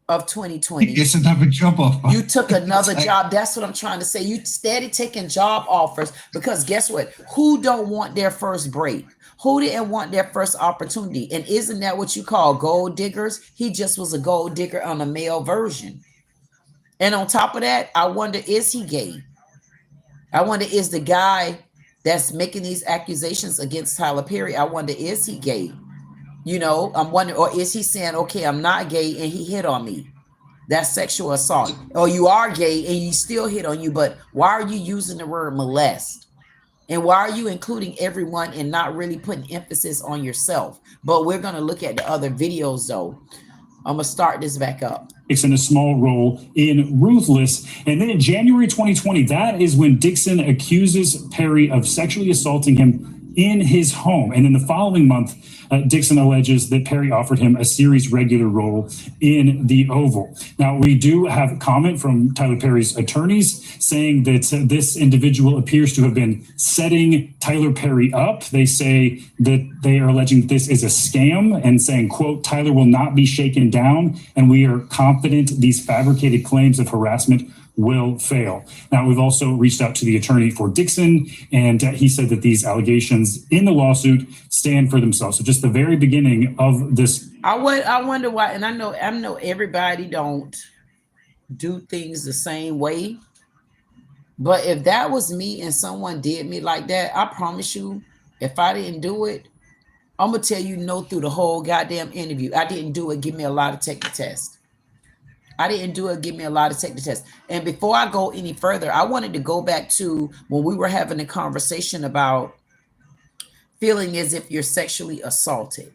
of 2020, he gets another job offer. You took another job. That's what I'm trying to say. You steady taking job offers because guess what? Who don't want their first break? Who didn't want their first opportunity? And isn't that what you call gold diggers? He just was a gold digger on a male version. And on top of that, I wonder, is he gay? I wonder, is the guy that's making these accusations against Tyler Perry, I wonder, is he gay? You know, I'm wondering, or is he saying, okay, I'm not gay and he hit on me? That's sexual assault. Or you are gay and he still hit on you, but why are you using the word molest? And why are you including everyone and not really putting emphasis on yourself? But we're going to look at the other videos, though. I'm going to start this back up. It's in a small role in Ruthless. And then in January 2020, that is when Dixon accuses Perry of sexually assaulting him in his home. And in the following month, Dixon alleges that Perry offered him a series regular role in the Oval. Now, we do have a comment from Tyler Perry's attorneys saying that this individual appears to have been setting Tyler Perry up. They say that they are alleging that this is a scam and saying, quote, Tyler will not be shaken down, and we are confident these fabricated claims of harassment will fail. Now, we've also reached out to the attorney for Dixon, and he said that these allegations in the lawsuit stand for themselves. So just the very beginning of this. I wonder why, and I know everybody don't do things the same way, but if that was me and someone did me like that, I promise you, if I didn't do it, I'm going to tell you no through the whole goddamn interview. I didn't do it. Give me a lie to take the test. I didn't do it. Give me a lie to take the test. And before I go any further, I wanted to go back to when we were having a conversation about feeling as if you're sexually assaulted.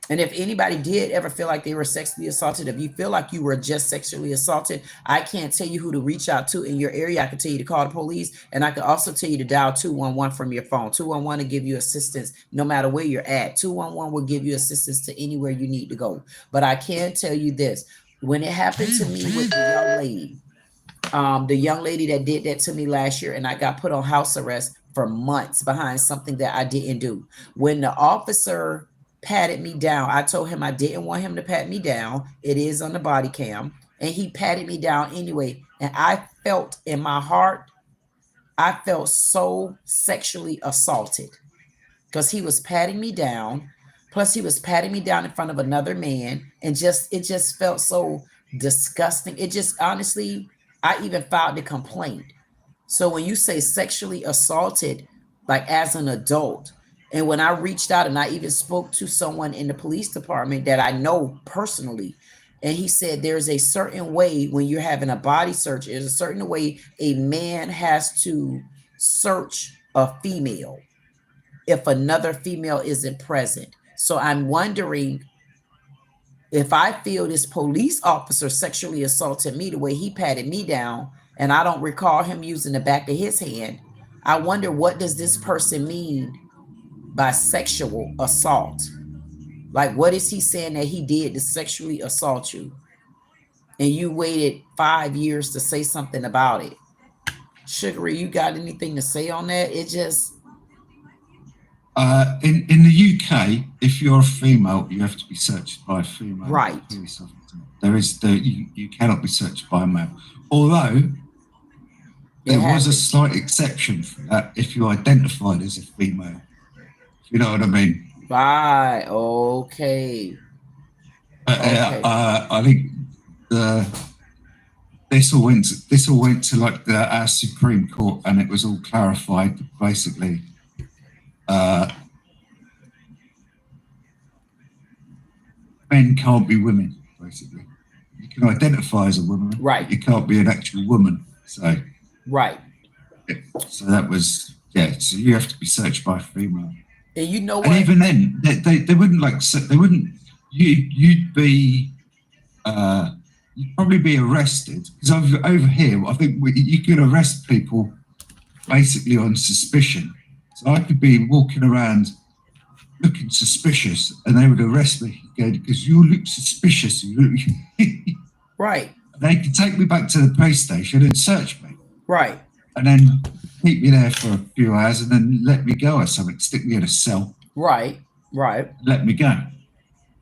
And if anybody did ever feel like they were sexually assaulted, if you feel like you were just sexually assaulted, I can't tell you who to reach out to in your area. I can tell you to call the police, and I can also tell you to dial 211 from your phone. 211 will give you assistance no matter where you're at. 211 will give you assistance to anywhere you need to go. But I can tell you this. when it happened to me with the young lady that did that to me last year, and I got put on house arrest for months behind something that I didn't do. When the officer patted me down, I told him I didn't want him to pat me down. It is on the body cam, and he patted me down anyway. And I felt in my heart, I felt so sexually assaulted because he was patting me down. Plus, he was patting me down in front of another man, and it just felt so disgusting. It just honestly, I even filed a complaint. So when you say sexually assaulted, like as an adult, and when I reached out and I even spoke to someone in the police department that I know personally, and he said there's a certain way when you're having a body search, there's a certain way a man has to search a female if another female isn't present. So I'm wondering if I feel this police officer sexually assaulted me the way he patted me down, and I don't recall him using the back of his hand, I wonder what does this person mean by sexual assault? Like, what is he saying that he did to sexually assault you? And you waited 5 years to say something about it. Sugary, you got anything to say on that? It just... in the UK, if you're a female, you have to be searched by a female. Right. You cannot be searched by a male. Although there was a slight exception for that if you identified as a female. You know what I mean? Right. Okay. I think this all went to like our Supreme Court, and it was all clarified basically. Men can't be women, basically. You can identify as a woman, right? But you can't be an actual woman. So right. So that was So you have to be searched by a female. And you know what? And even then, they wouldn't You'd be you'd probably be arrested, because over here I think you can arrest people basically on suspicion. So I could be walking around looking suspicious, and they would arrest me again because you look suspicious. Right. They could take me back to the police station and search me. Right. And then keep me there for a few hours and then let me go or something, stick me in a cell. Right. Right. Let me go.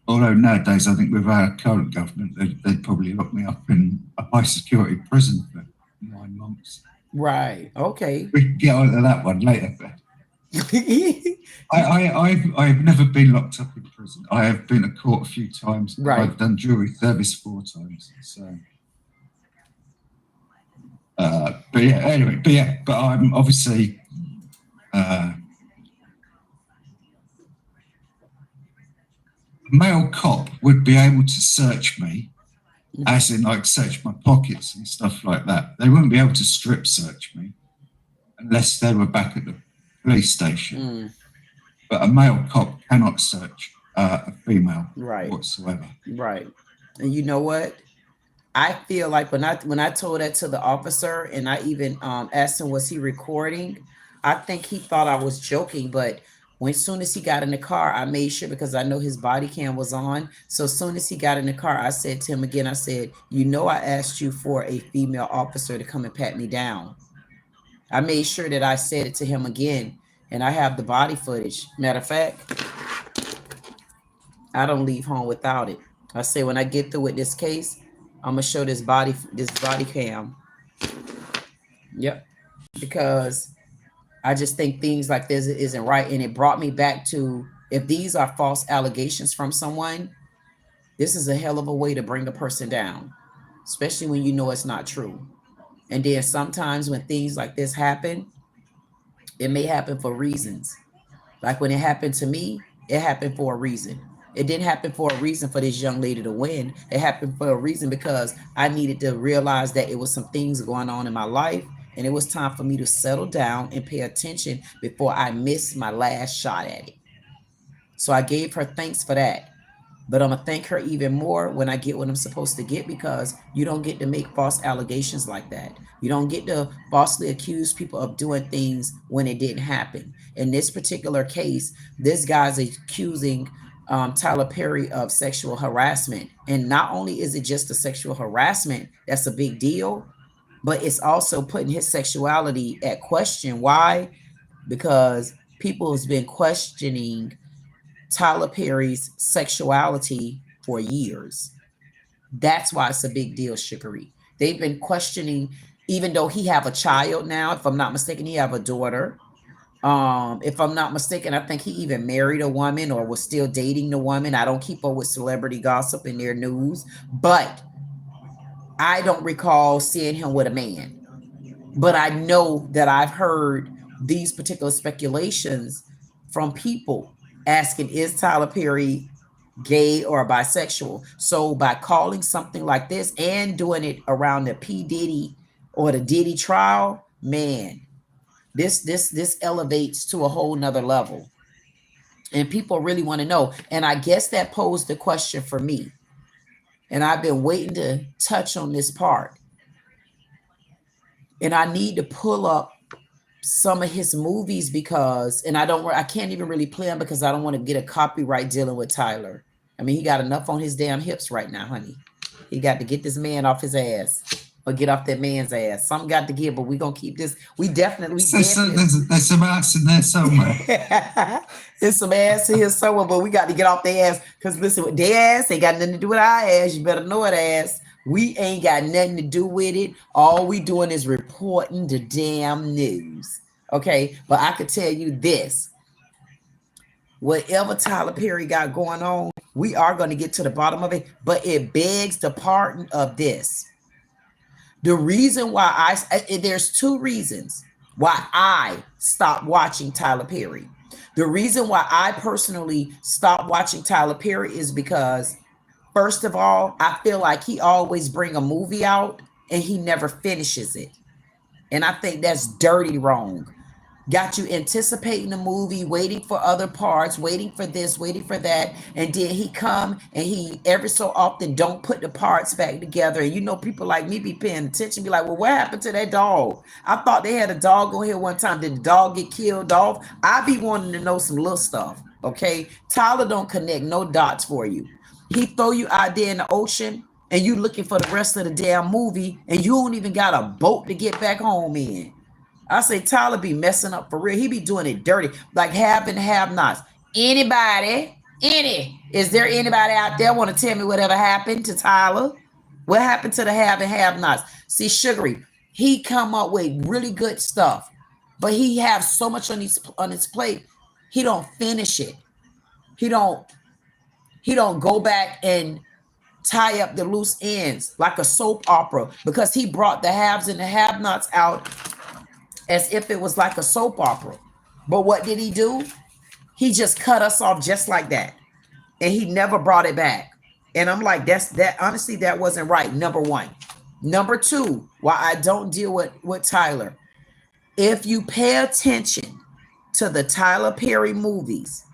Although nowadays, I think with our current government, they'd probably lock me up in a high security prison for 9 months. Right. Okay. We can get onto that one later. I've never been locked up in prison. I have been to court a few times. Right. I've done jury service 4 times. So, but I'm obviously a male cop would be able to search me, as in like search my pockets and stuff like that. They wouldn't be able to strip search me unless they were back at the police station. But a male cop cannot search a female whatsoever. Right. And you know what? I feel like when I told that to the officer, and I even asked him, was he recording? I think he thought I was joking, but as soon as he got in the car, I made sure, because I know his body cam was on. So as soon as he got in the car, I said to him again, I said, I asked you for a female officer to come and pat me down. I made sure that I said it to him again, and I have the body footage. Matter of fact, I don't leave home without it. I say when I get through with this case, I'm gonna show this body cam. Yep, because I just think things like this isn't right, and it brought me back to, if these are false allegations from someone, this is a hell of a way to bring a person down, especially when you know it's not true. And then sometimes when things like this happen, it may happen for reasons. Like when it happened to me, it happened for a reason. It didn't happen for a reason for this young lady to win. It happened for a reason because I needed to realize that it was some things going on in my life, and it was time for me to settle down and pay attention before I missed my last shot at it. So I gave her thanks for that. But I'm going to thank her even more when I get what I'm supposed to get, because you don't get to make false allegations like that. You don't get to falsely accuse people of doing things when it didn't happen. In this particular case, this guy's accusing Tyler Perry of sexual harassment. And not only is it just the sexual harassment that's a big deal, but it's also putting his sexuality at question. Why? Because people has been questioning Tyler Perry's sexuality for years. That's why it's a big deal, Sugary. They've been questioning, even though he have a child now, if I'm not mistaken, he have a daughter. If I'm not mistaken, I think he even married a woman or was still dating the woman. I don't keep up with celebrity gossip in their news, but I don't recall seeing him with a man. But I know that I've heard these particular speculations from people asking, is Tyler Perry gay or bisexual? So by calling something like this and doing it around the P. Diddy or the Diddy trial, man, this elevates to a whole nother level. And people really want to know. And I guess that posed the question for me. And I've been waiting to touch on this part. And I need to pull up some of his movies because, and I can't even really play them because I don't want to get a copyright dealing with Tyler. I mean, he got enough on his damn hips right now, honey. He got to get this man off his ass or get off that man's ass. Something got to give, but we're going to keep this. There's some ass in there somewhere. There's some ass in here somewhere, but we got to get off their ass because listen, with their ass ain't got nothing to do with our ass. You better know it, ass. We ain't got nothing to do with it. All we doing is reporting the damn news. Okay, but I could tell you this. Whatever Tyler Perry got going on, we are going to get to the bottom of it, but it begs the pardon of this. The reason why there's two reasons why I stopped watching Tyler Perry. The reason why I personally stopped watching Tyler Perry is because, first of all, I feel like he always bring a movie out and he never finishes it. And I think that's dirty wrong. Got you anticipating the movie, waiting for other parts, waiting for this, waiting for that. And then he come and he every so often don't put the parts back together. And you know, people like me be paying attention, be like, well, what happened to that dog? I thought they had a dog on here one time. Did the dog get killed off? I be wanting to know some little stuff. Okay. Tyler don't connect no dots for you. He throw you out there in the ocean and you looking for the rest of the damn movie and you don't even got a boat to get back home in. I say Tyler be messing up for real. He be doing it dirty, like have and have nots. Is there anybody out there want to tell me whatever happened to Tyler? What happened to the have and have nots? See, Sugary, he come up with really good stuff, but he have so much on his plate. He don't finish it. He don't go back and tie up the loose ends like a soap opera because he brought the haves and the have nots out as if it was like a soap opera. But what did he do? He just cut us off just like that. And he never brought it back. And I'm like, honestly, that wasn't right. Number one. Number two, why I don't deal with Tyler. If you pay attention to the Tyler Perry movies,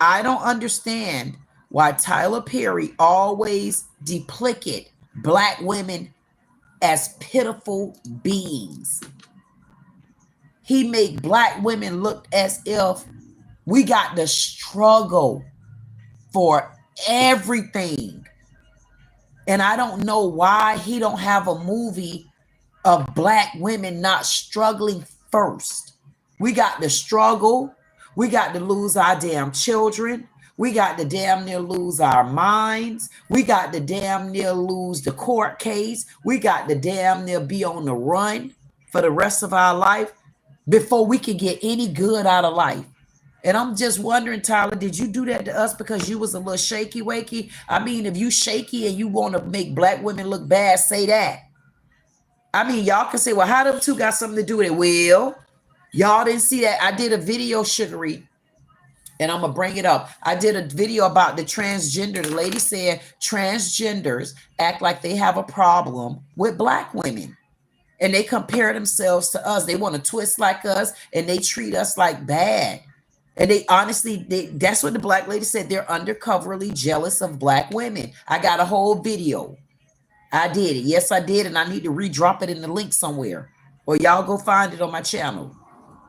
I don't understand why Tyler Perry always depicted Black women as pitiful beings. He make Black women look as if we got to struggle for everything. And I don't know why he don't have a movie of Black women not struggling first. We got to struggle. We got to lose our damn children. We got to damn near lose our minds. We got to damn near lose the court case. We got to damn near be on the run for the rest of our life before we can get any good out of life. And I'm just wondering, Tyler, did you do that to us because you was a little shaky wakey? I mean, if you shaky and you want to make Black women look bad, say that. I mean, y'all can say, well, how them two got something to do with it? Well, y'all didn't see that. I did a video, Sugary, and I'm going to bring it up. I did a video about the transgender. The lady said transgenders act like they have a problem with Black women. And they compare themselves to us. They want to twist like us, and they treat us like bad. And they honestly, that's what the Black lady said. They're undercoverly jealous of Black women. I got a whole video. I did it. Yes, I did. And I need to redrop it in the link somewhere. Or y'all go find it on my channel.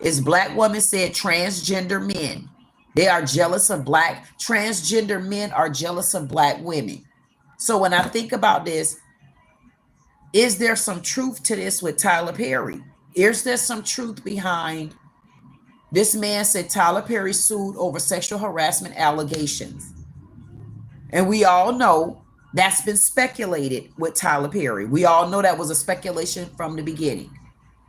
It's Black woman said transgender men. They are jealous of black transgender men are jealous of black women. So when I think about this, is there some truth to this with Tyler Perry? Is there some truth behind this? Man said Tyler Perry sued over sexual harassment allegations. And we all know that's been speculated with Tyler Perry. We all know that was a speculation from the beginning,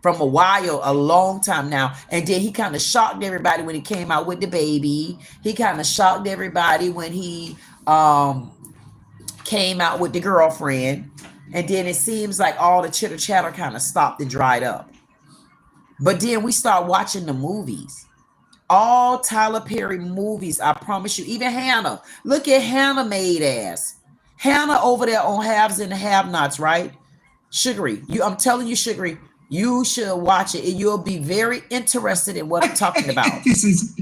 from a while, a long time now. And then he kind of shocked everybody when he came out with the baby. He kind of shocked everybody when he came out with the girlfriend. And then it seems like all the chitter chatter kind of stopped and dried up. But then we start watching the movies. All Tyler Perry movies, I promise you, even Hannah. Look at Hannah made ass. Hannah over there on Haves and the Have-Nots, right? Sugary, I'm telling you, Sugary, you should watch it and you'll be very interested in what I'm talking about. This is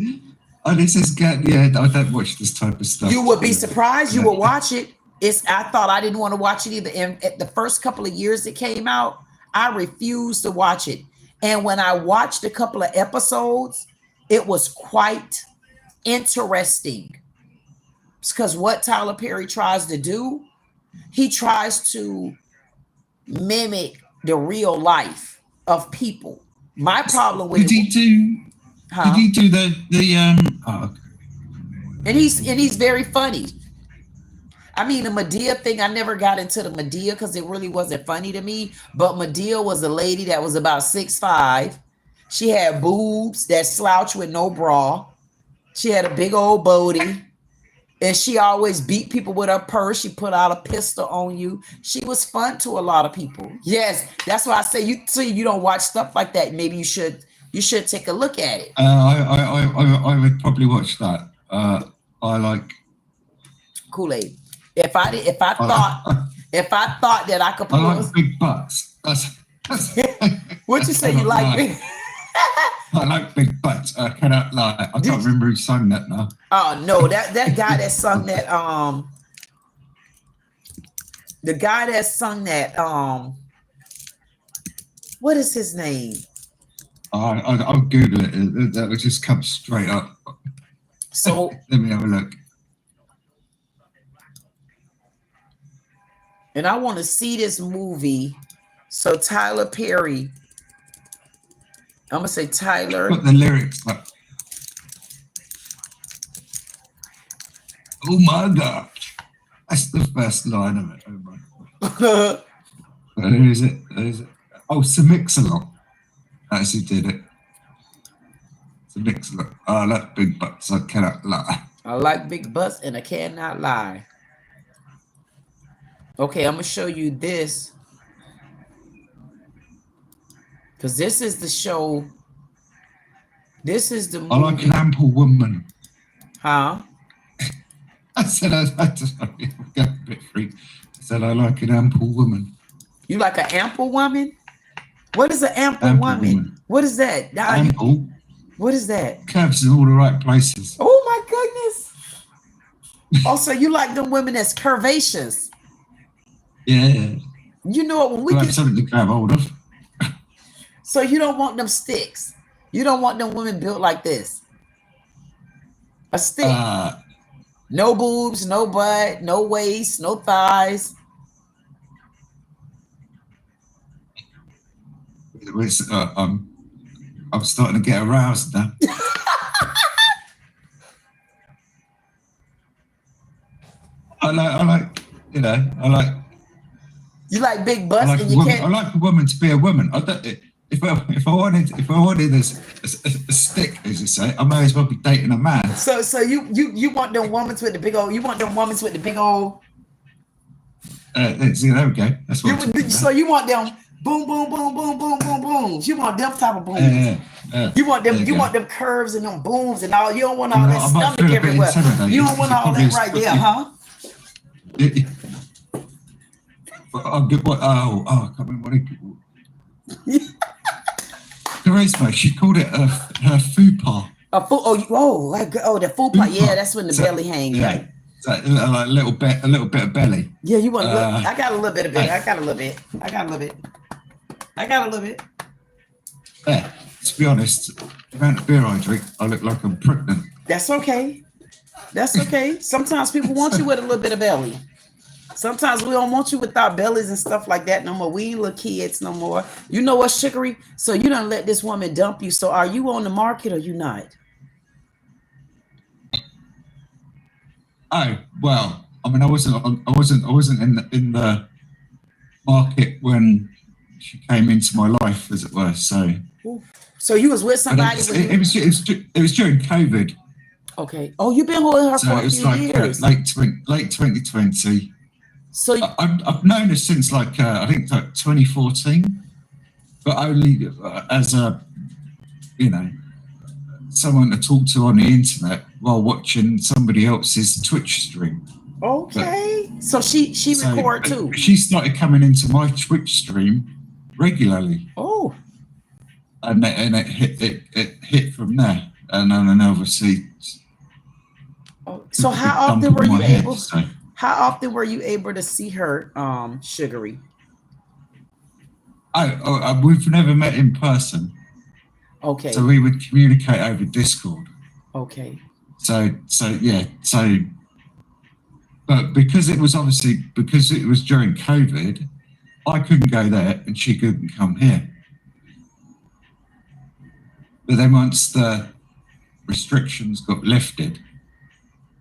good. Yeah, I don't watch this type of stuff. You would be surprised. You will watch it. I thought I didn't want to watch it either. And at the first couple of years it came out, I refused to watch it. And when I watched a couple of episodes, it was quite interesting. Because what Tyler Perry tries to do, he tries to mimic the real life of people. My problem with Did he do the and he's very funny. I mean, the Medea thing, I never got into the Medea because it really wasn't funny to me. But Medea was a lady that was about 6'5". She had boobs that slouch with no bra. She had a big old booty. And she always beat people with her purse. She put out a pistol on you. She was fun to a lot of people. Yes, that's why I say you don't watch stuff like that. Maybe you should take a look at it. I would probably watch that. I like Kool-Aid. If I thought that I could put like big butts. That's what you say you like big I like big butts. I cannot lie. I can't remember who sang that now. Oh no, that guy that sung that the guy that sung that what is his name? I'll Google it. That would just come straight up. So let me have a look. And I want to see this movie. So Tyler Perry, I'm gonna say Tyler. Put the lyrics up. Oh my God, that's the first line of it. Oh my God. Who is it? Oh, Mix-a-Lot. That's who did it. Mix-a-Lot. I like big butts. I cannot lie. I like big butts and I cannot lie. Okay, I'm gonna show you this. Because this is the show. This is the movie. I like an ample woman. Huh? I said I got a bit free. I said I like an ample woman. You like an ample woman? What is an ample woman? What is that? Ample. What is that? Curves in all the right places. Oh my goodness. Also, you like them women that's curvaceous. Yeah. You know what? When we get something to grab hold of. So you don't want them sticks. You don't want them women built like this. A stick. No boobs, no butt, no waist, no thighs. I'm starting to get aroused now. I like, you like big butts, and you can't. I like a woman to be a woman. If I wanted a stick, as you say, I may as well be dating a man. So you want them women with the big old? You want them women with the big old? There we go. That's what. So you want them boom, boom, boom, boom, boom, boom, boom. You want them type of booms. You want them. You want them curves and them booms and all. You don't want all that stomach everywhere. You don't want all that right there, huh? I can't remember what Charisma, she called it her fupa. The fupa. Yeah, that's when the belly hangs. Yeah, right? Like a little bit of belly. Yeah, you want. I got a little bit of it. I got a little bit. Yeah, to be honest, the amount of beer I drink, I look like I'm pregnant. That's okay. That's okay. Sometimes people want you with a little bit of belly. Sometimes we don't want you without bellies and stuff like that no more. We ain't little kids no more. You know what, Sugary? So you don't let this woman dump you. So are you on the market or you not? Oh well, I mean, I wasn't in the market when she came into my life, as it were. So you was with somebody. It was during COVID. Okay. Oh, you've been with her So for it a was few like years. late 2020. So I've known her since like I think like 2014, but only as a someone to talk to on the internet while watching somebody else's Twitch stream. okay. So she record too. She started coming into my Twitch stream regularly. Oh. And it hit from there, and then obviously. So how often were you able? How often were you able to see her, Sugary? We've never met in person. Okay. So we would communicate over Discord. Okay. So but because it was during COVID, I couldn't go there and she couldn't come here. But then once the restrictions got lifted,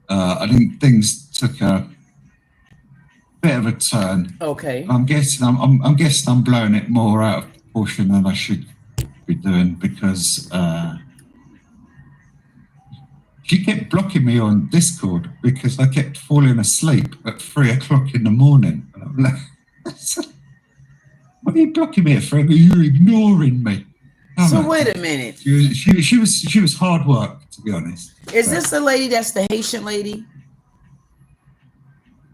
I think things took a bit of a turn. Okay. I'm guessing I'm blowing it more out of proportion than I should be doing because she kept blocking me on Discord because I kept falling asleep at 3 o'clock in the morning. And I'm like, what are you blocking me at 3 o'clock? You're ignoring me. So wait a minute. She was hard work, to be honest. Is this the lady that's the Haitian lady?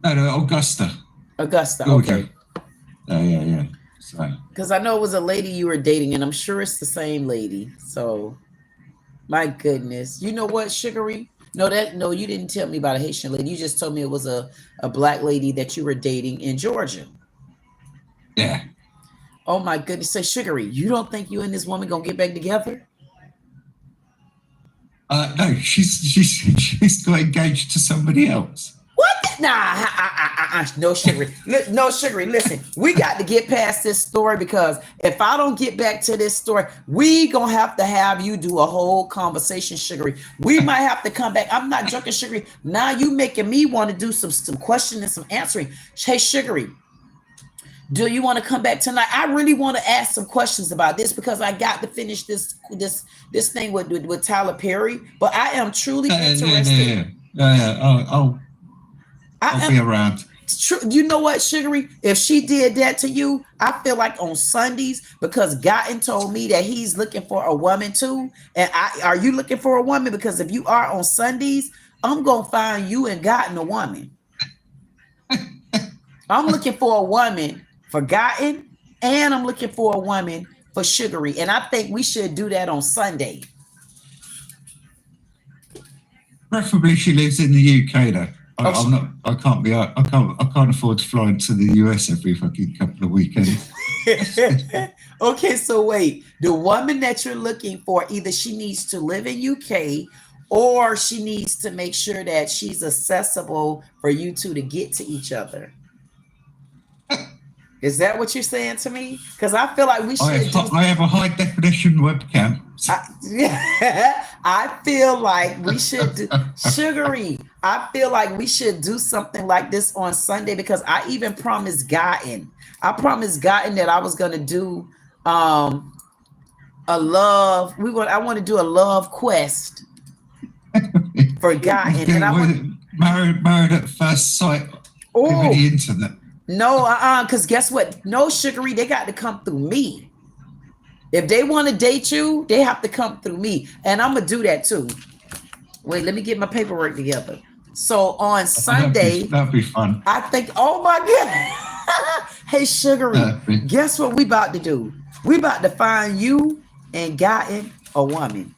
No, Augusta. Augusta, Georgia. okay. Yeah. So. Because I know it was a lady you were dating, and I'm sure it's the same lady. So, my goodness. You know what, Sugary? No, you didn't tell me about a Haitian lady. You just told me it was a black lady that you were dating in Georgia. Yeah. Oh my goodness. Say, Sugary, you don't think you and this woman gonna get back together? No, she's got engaged to somebody else. What? Nah, no, Sugary. No, Sugary, listen, we got to get past this story because if I don't get back to this story, we gonna have you do a whole conversation, Sugary. We might have to come back. I'm not joking, Sugary. Now you making me want to do some questioning and some answering. Hey, Sugary, do you want to come back tonight? I really want to ask some questions about this because I got to finish this thing with Tyler Perry, but I am truly interested. Yeah. I'll be around. You know what, Sugary? If she did that to you, I feel like on Sundays, because Gotten told me that he's looking for a woman too. And are you looking for a woman? Because if you are on Sundays, I'm gonna find you and Gotten a woman. I'm looking for a woman for Gotten, and I'm looking for a woman for Sugary. And I think we should do that on Sunday. Preferably she lives in the UK though. I can't afford to fly into the US every fucking couple of weekends. Okay, so wait. The woman that you're looking for, either she needs to live in UK or she needs to make sure that she's accessible for you two to get to each other. Is that what you're saying to me? Because I feel like we should. I have a high definition webcam. I feel like we should do, Sugary. I feel like we should do something like this on Sunday because I even promised Gotten. I promised Gotten that I was gonna do a love. I want to do a love quest for Gotten, and I want married at first sight over the internet. No, because guess what? No, Sugary, they got to come through me. If they want to date you, they have to come through me. And I'm going to do that too. Wait, let me get my paperwork together. So on Sunday, that'd be fun. I think, oh my God. Hey, Sugary, guess what we about to do? We about to find you and Gotten a woman.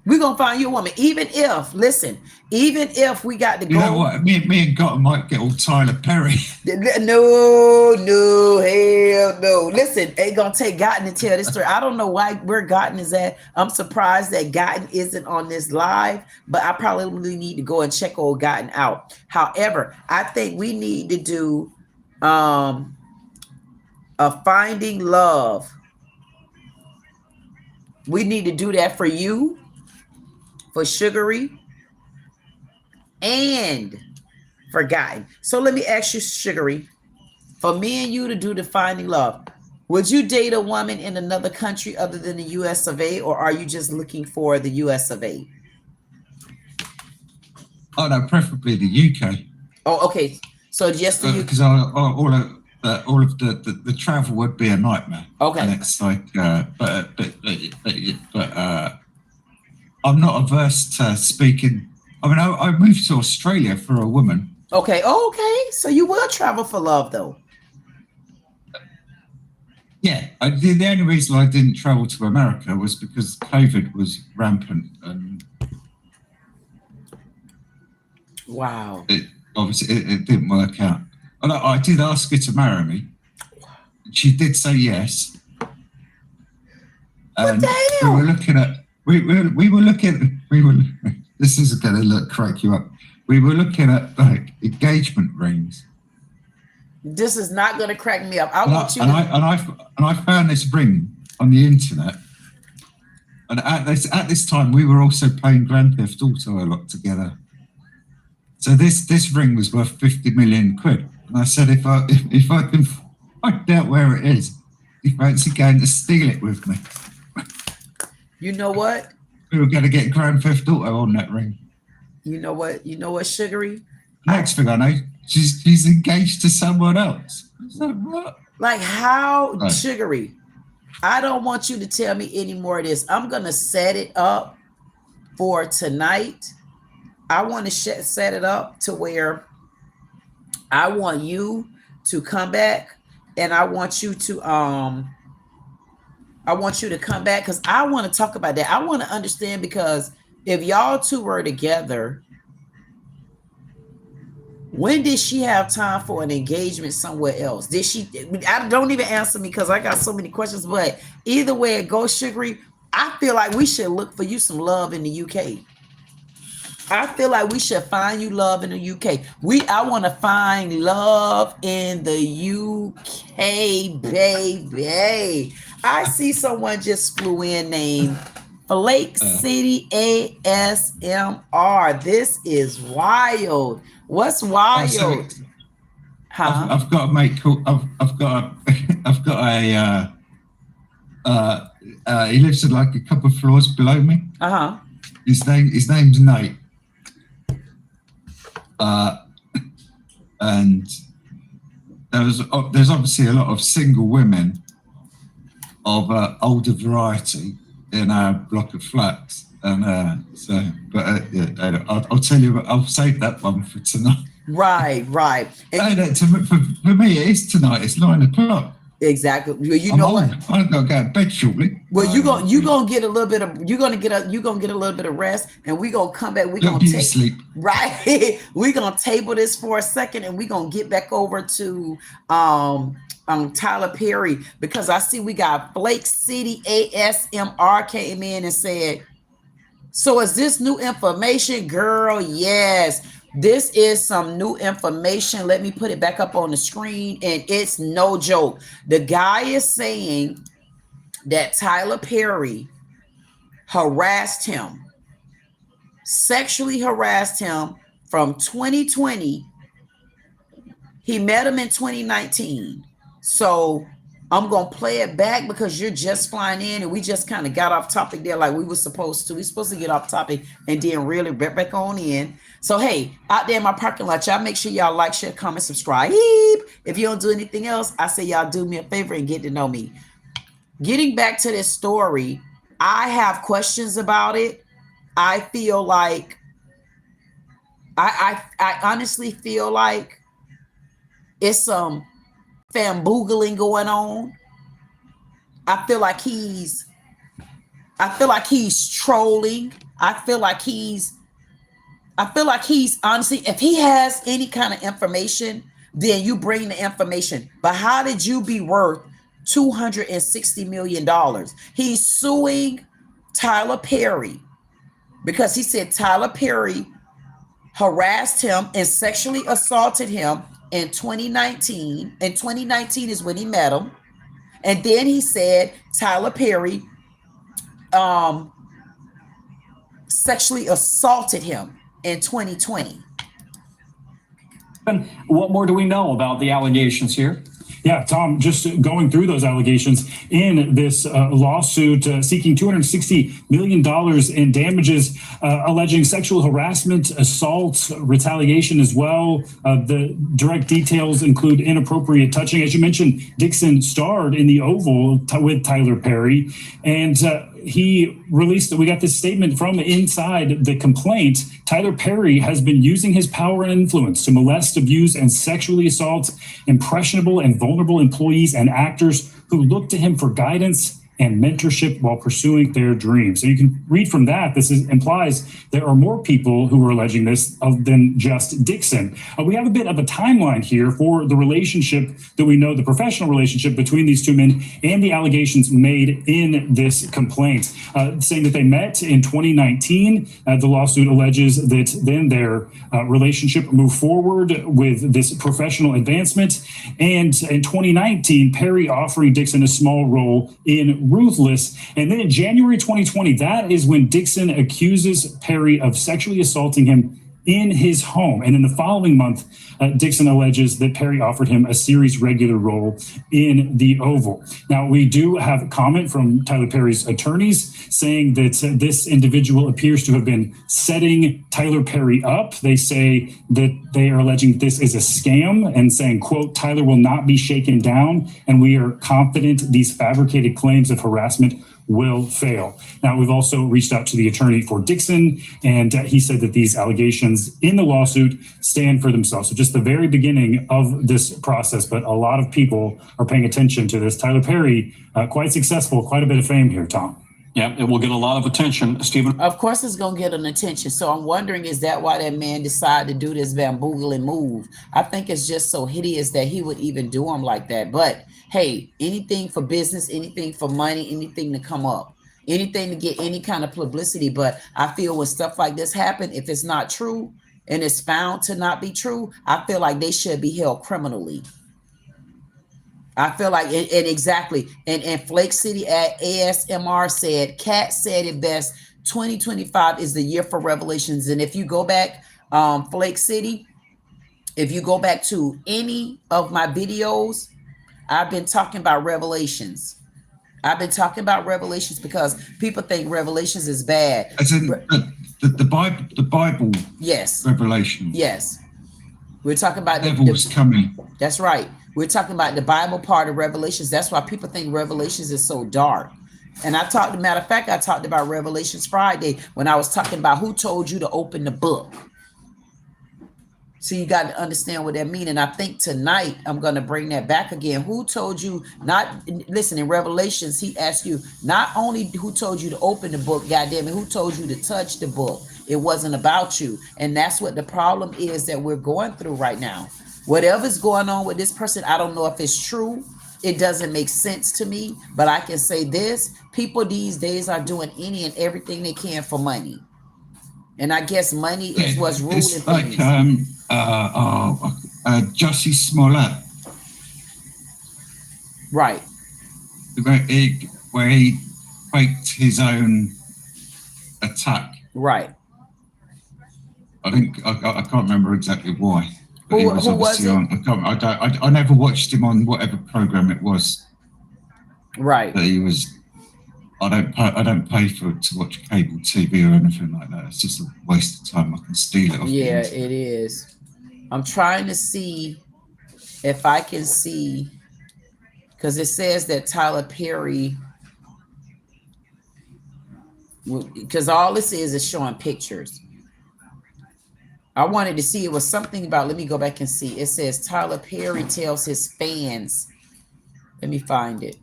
We're going to find you a woman. Even if, listen, even if we got to go. You know what? Me and Gotham might get all Tyler Perry. No, hell no. Listen, ain't gonna take Gotten to tell this story. I don't know where Gotten is at. I'm surprised that Gotten isn't on this live, but I probably need to go and check old Gotten out. However, I think we need to do a Finding Love. We need to do that for you, for Sugary, and Forgotten. So let me ask you, Sugary, for me and you to do the Finding Love, would you date a woman in another country other than the US of A, or are you just looking for the US of A? Oh no, preferably the UK. Oh, okay. So just the UK. Because all of the travel would be a nightmare. Okay. And it's like, but I'm not averse to speaking. I mean, I moved to Australia for a woman. Okay. Oh, okay. So you will travel for love, though. Yeah. The only reason I didn't travel to America was because COVID was rampant, and wow. Obviously it didn't work out. And I did ask her to marry me. She did say yes. And we were looking at. This is going to crack you up. We were looking at like engagement rings. This is not going to crack me up. I found this ring on the internet. And at this time, we were also playing Grand Theft Auto a lot together. So this ring was worth 50 million quid. And I said, if I can find out where it is, you fancy going to steal it with me? You know what? We were going to get Grand Theft Auto on that ring. You know what, Sugary? Next thing I know, she's engaged to someone else. I was like, what? Like how, right. Sugary? I don't want you to tell me any more of this. I'm going to set it up for tonight. I want to set it up to where I want you to come back, and I want you to come back because I want to talk about that. I want to understand, because if y'all two were together, when did she have time for an engagement somewhere else? Did she? I don't even answer me because I got so many questions. But either way it goes, Sugary, I feel like we should look for you some love in the UK. I feel like we should find you love in the UK. I want to find love in the UK, baby. I see someone just flew in named Flake City ASMR. This is wild. What's wild? Huh? I've got a mate called. I've got he lives at like a couple of floors below me. His name's Nate. And there's obviously a lot of single women of older variety in our block of flats, and I'll tell you, I'll save that one for tonight. Right. And for me, it is tonight. It's 9 o'clock. Exactly. You know what? I'm gonna go to bed shortly. Well, you're gonna get a little bit of rest, and we're gonna come back. We're gonna sleep. Right. We're gonna table this for a second, and we're gonna get back over to Tyler Perry, because I see we got Flake City ASMR came in and said, so is this new information? Girl, yes. This is some new information. Let me put it back up on the screen, and it's no joke. The guy is saying that Tyler Perry harassed him, sexually harassed him from 2020. He met him in 2019. So I'm going to play it back because you're just flying in, and we just kind of got off topic there like we were supposed to. We're supposed to get off topic and then really get back on in. So, hey, out there in my parking lot, y'all make sure y'all like, share, comment, subscribe. If you don't do anything else, I say y'all do me a favor and get to know me. Getting back to this story, I have questions about it. I feel like, I honestly feel like it's some famboogling going on. I feel like he's trolling. I feel like he's I feel like he's honestly, if he has any kind of information, then you bring the information. But how did you be worth $260 million? He's suing Tyler Perry because he said Tyler Perry harassed him and sexually assaulted him in 2019. And 2019 is when he met him. And then he said Tyler Perry sexually assaulted him in 2020. And what more do we know about the allegations here? Yeah, Tom, just going through those allegations in this lawsuit seeking $260 million in damages, alleging sexual harassment, assault, retaliation as well. The direct details include inappropriate touching. As you mentioned, Dixon starred in the Oval with Tyler Perry, and he released, we got this statement from inside the complaint. Tyler Perry has been using his power and influence to molest, abuse, and sexually assault impressionable and vulnerable employees and actors who look to him for guidance and mentorship while pursuing their dreams. So you can read from that, implies there are more people who are alleging this than just Dixon. We have a bit of a timeline here for the relationship that we know, the professional relationship between these two men and the allegations made in this complaint, saying that they met in 2019. The lawsuit alleges that then their relationship moved forward with this professional advancement. And in 2019, Perry offering Dixon a small role in Ruthless. And then in January 2020, that is when Dixon accuses Perry of sexually assaulting him in his home. And in the following month, Dixon alleges that Perry offered him a series regular role in the Oval. Now, we do have a comment from Tyler Perry's attorneys saying that this individual appears to have been setting Tyler Perry up. They say that they are alleging this is a scam and saying, quote, Tyler will not be shaken down, and we are confident these fabricated claims of harassment will fail. Now, we've also reached out to the attorney for Dixon, and he said that these allegations in the lawsuit stand for themselves. So just the very beginning of this process, but a lot of people are paying attention to this. Tyler Perry, quite successful, quite a bit of fame here, Tom. Yeah, it will get a lot of attention, Stephen. Of course it's going to get an attention. So I'm wondering, is that why that man decided to do this bamboozling move? I think it's just so hideous that he would even do him like that. But hey, anything for business, anything for money, anything to come up, anything to get any kind of publicity. But I feel when stuff like this happen, if it's not true and it's found to not be true, I feel like they should be held criminally. I feel like it exactly. And Flake City at ASMR said, Kat said it best, 2025 is the year for revelations. And if you go back, Flake City, if you go back to any of my videos, I've been talking about revelations. I've been talking about revelations because people think revelations is bad. As in the Bible. Yes. Revelation. Yes. We're talking about the devil's coming. That's right. We're talking about the Bible part of Revelations. That's why people think Revelations is so dark. And I talked, matter of fact, I talked about Revelations Friday when I was talking about who told you to open the book. So you got to understand what that means. And I think tonight I'm going to bring that back again. Who told you not, listen, in Revelations, he asked you not only who told you to open the book, goddamn it, who told you to touch the book. It wasn't about you. And that's what the problem is that we're going through right now. Whatever's going on with this person, I don't know if it's true. It doesn't make sense to me. But I can say this, people these days are doing any and everything they can for money. And I guess money is what's ruling things. Like Jussie Smollett. Right. Where he faked his own attack. Right. I think I can't remember exactly why. But who was it? I never watched him on whatever program it was. Right. But he was. I don't pay to watch cable TV or anything like that. It's just a waste of time. I can steal it off. Yeah, it is. I'm trying to see if I can see, because it says that Tyler Perry, because all this is showing pictures. I wanted to see, it was something about, let me go back and see. It says Tyler Perry tells his fans, let me find it.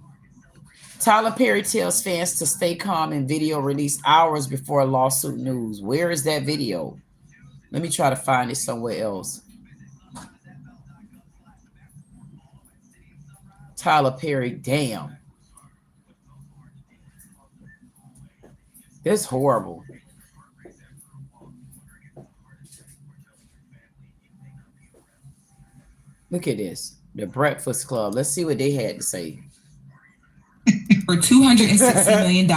Tyler Perry tells fans to stay calm in video released hours before lawsuit news. Where is that video? Let me try to find it somewhere else. Tyler Perry, damn. This is horrible. Look at this. The Breakfast Club. Let's see what they had to say. For $260 million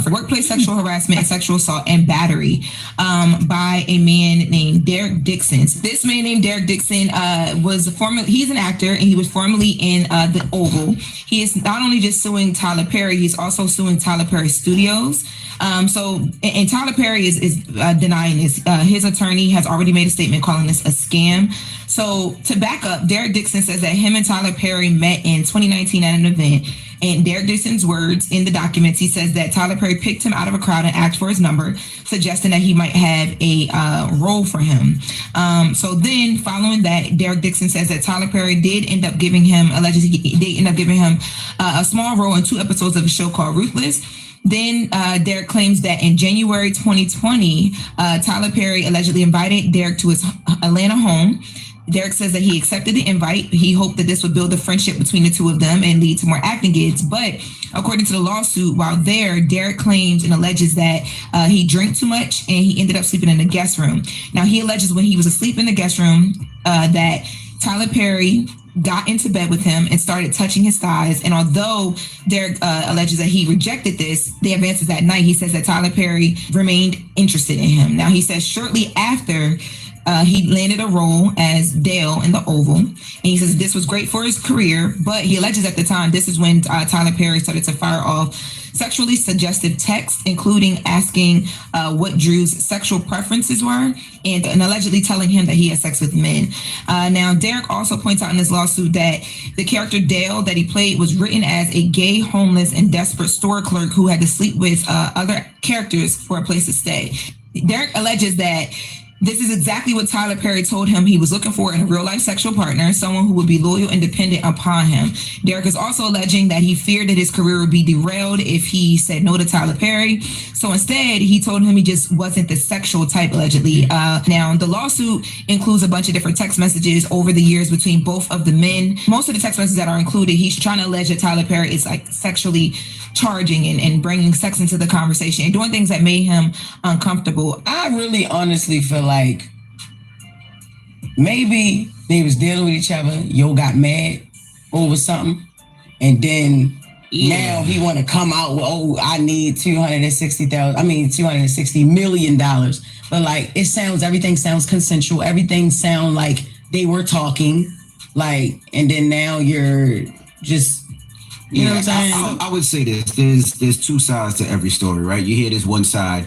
for workplace sexual harassment and sexual assault and battery by a man named Derek Dixon. This man named Derek Dixon he's an actor, and he was formerly in the Oval. He is not only just suing Tyler Perry, he's also suing Tyler Perry Studios. And Tyler Perry is denying this. His attorney has already made a statement calling this a scam. So to back up, Derek Dixon says that him and Tyler Perry met in 2019 at an event. And Derek Dixon's words in the documents, he says that Tyler Perry picked him out of a crowd and asked for his number, suggesting that he might have a role for him. So then following that, Derek Dixon says that Tyler Perry did end up giving him a small role in 2 episodes of a show called Ruthless. Then Derek claims that in January 2020, Tyler Perry allegedly invited Derek to his Atlanta home. Derek says that he accepted the invite. He hoped that this would build a friendship between the two of them and lead to more acting gigs. But according to the lawsuit, while there, Derek claims and alleges that he drank too much and he ended up sleeping in the guest room. Now, he alleges when he was asleep in the guest room that Tyler Perry got into bed with him and started touching his thighs. And although Derek alleges that he rejected this, the advances that night, he says that Tyler Perry remained interested in him. Now, he says shortly after, he landed a role as Dale in the Oval. And he says this was great for his career, but he alleges at the time, this is when Tyler Perry started to fire off sexually suggestive texts, including asking what Drew's sexual preferences were and allegedly telling him that he had sex with men. Now, Derek also points out in this lawsuit that the character Dale that he played was written as a gay, homeless, and desperate store clerk who had to sleep with other characters for a place to stay. Derek alleges that this is exactly what Tyler Perry told him he was looking for in a real-life sexual partner, someone who would be loyal and dependent upon him. Derek is also alleging that he feared that his career would be derailed if he said no to Tyler Perry. So instead, he told him he just wasn't the sexual type, allegedly. Now, the lawsuit includes a bunch of different text messages over the years between both of the men. Most of the text messages that are included, he's trying to allege that Tyler Perry is like sexually charging and bringing sex into the conversation and doing things that made him uncomfortable. I really honestly feel like maybe they was dealing with each other. Yo got mad over something, and then now he want to come out with, oh, I need $260 million. But like everything sounds consensual. Everything sounds like they were talking, like, and then now you're just. You know what I'm saying? I would say this. There's 2 sides to every story, right? You hear this one side,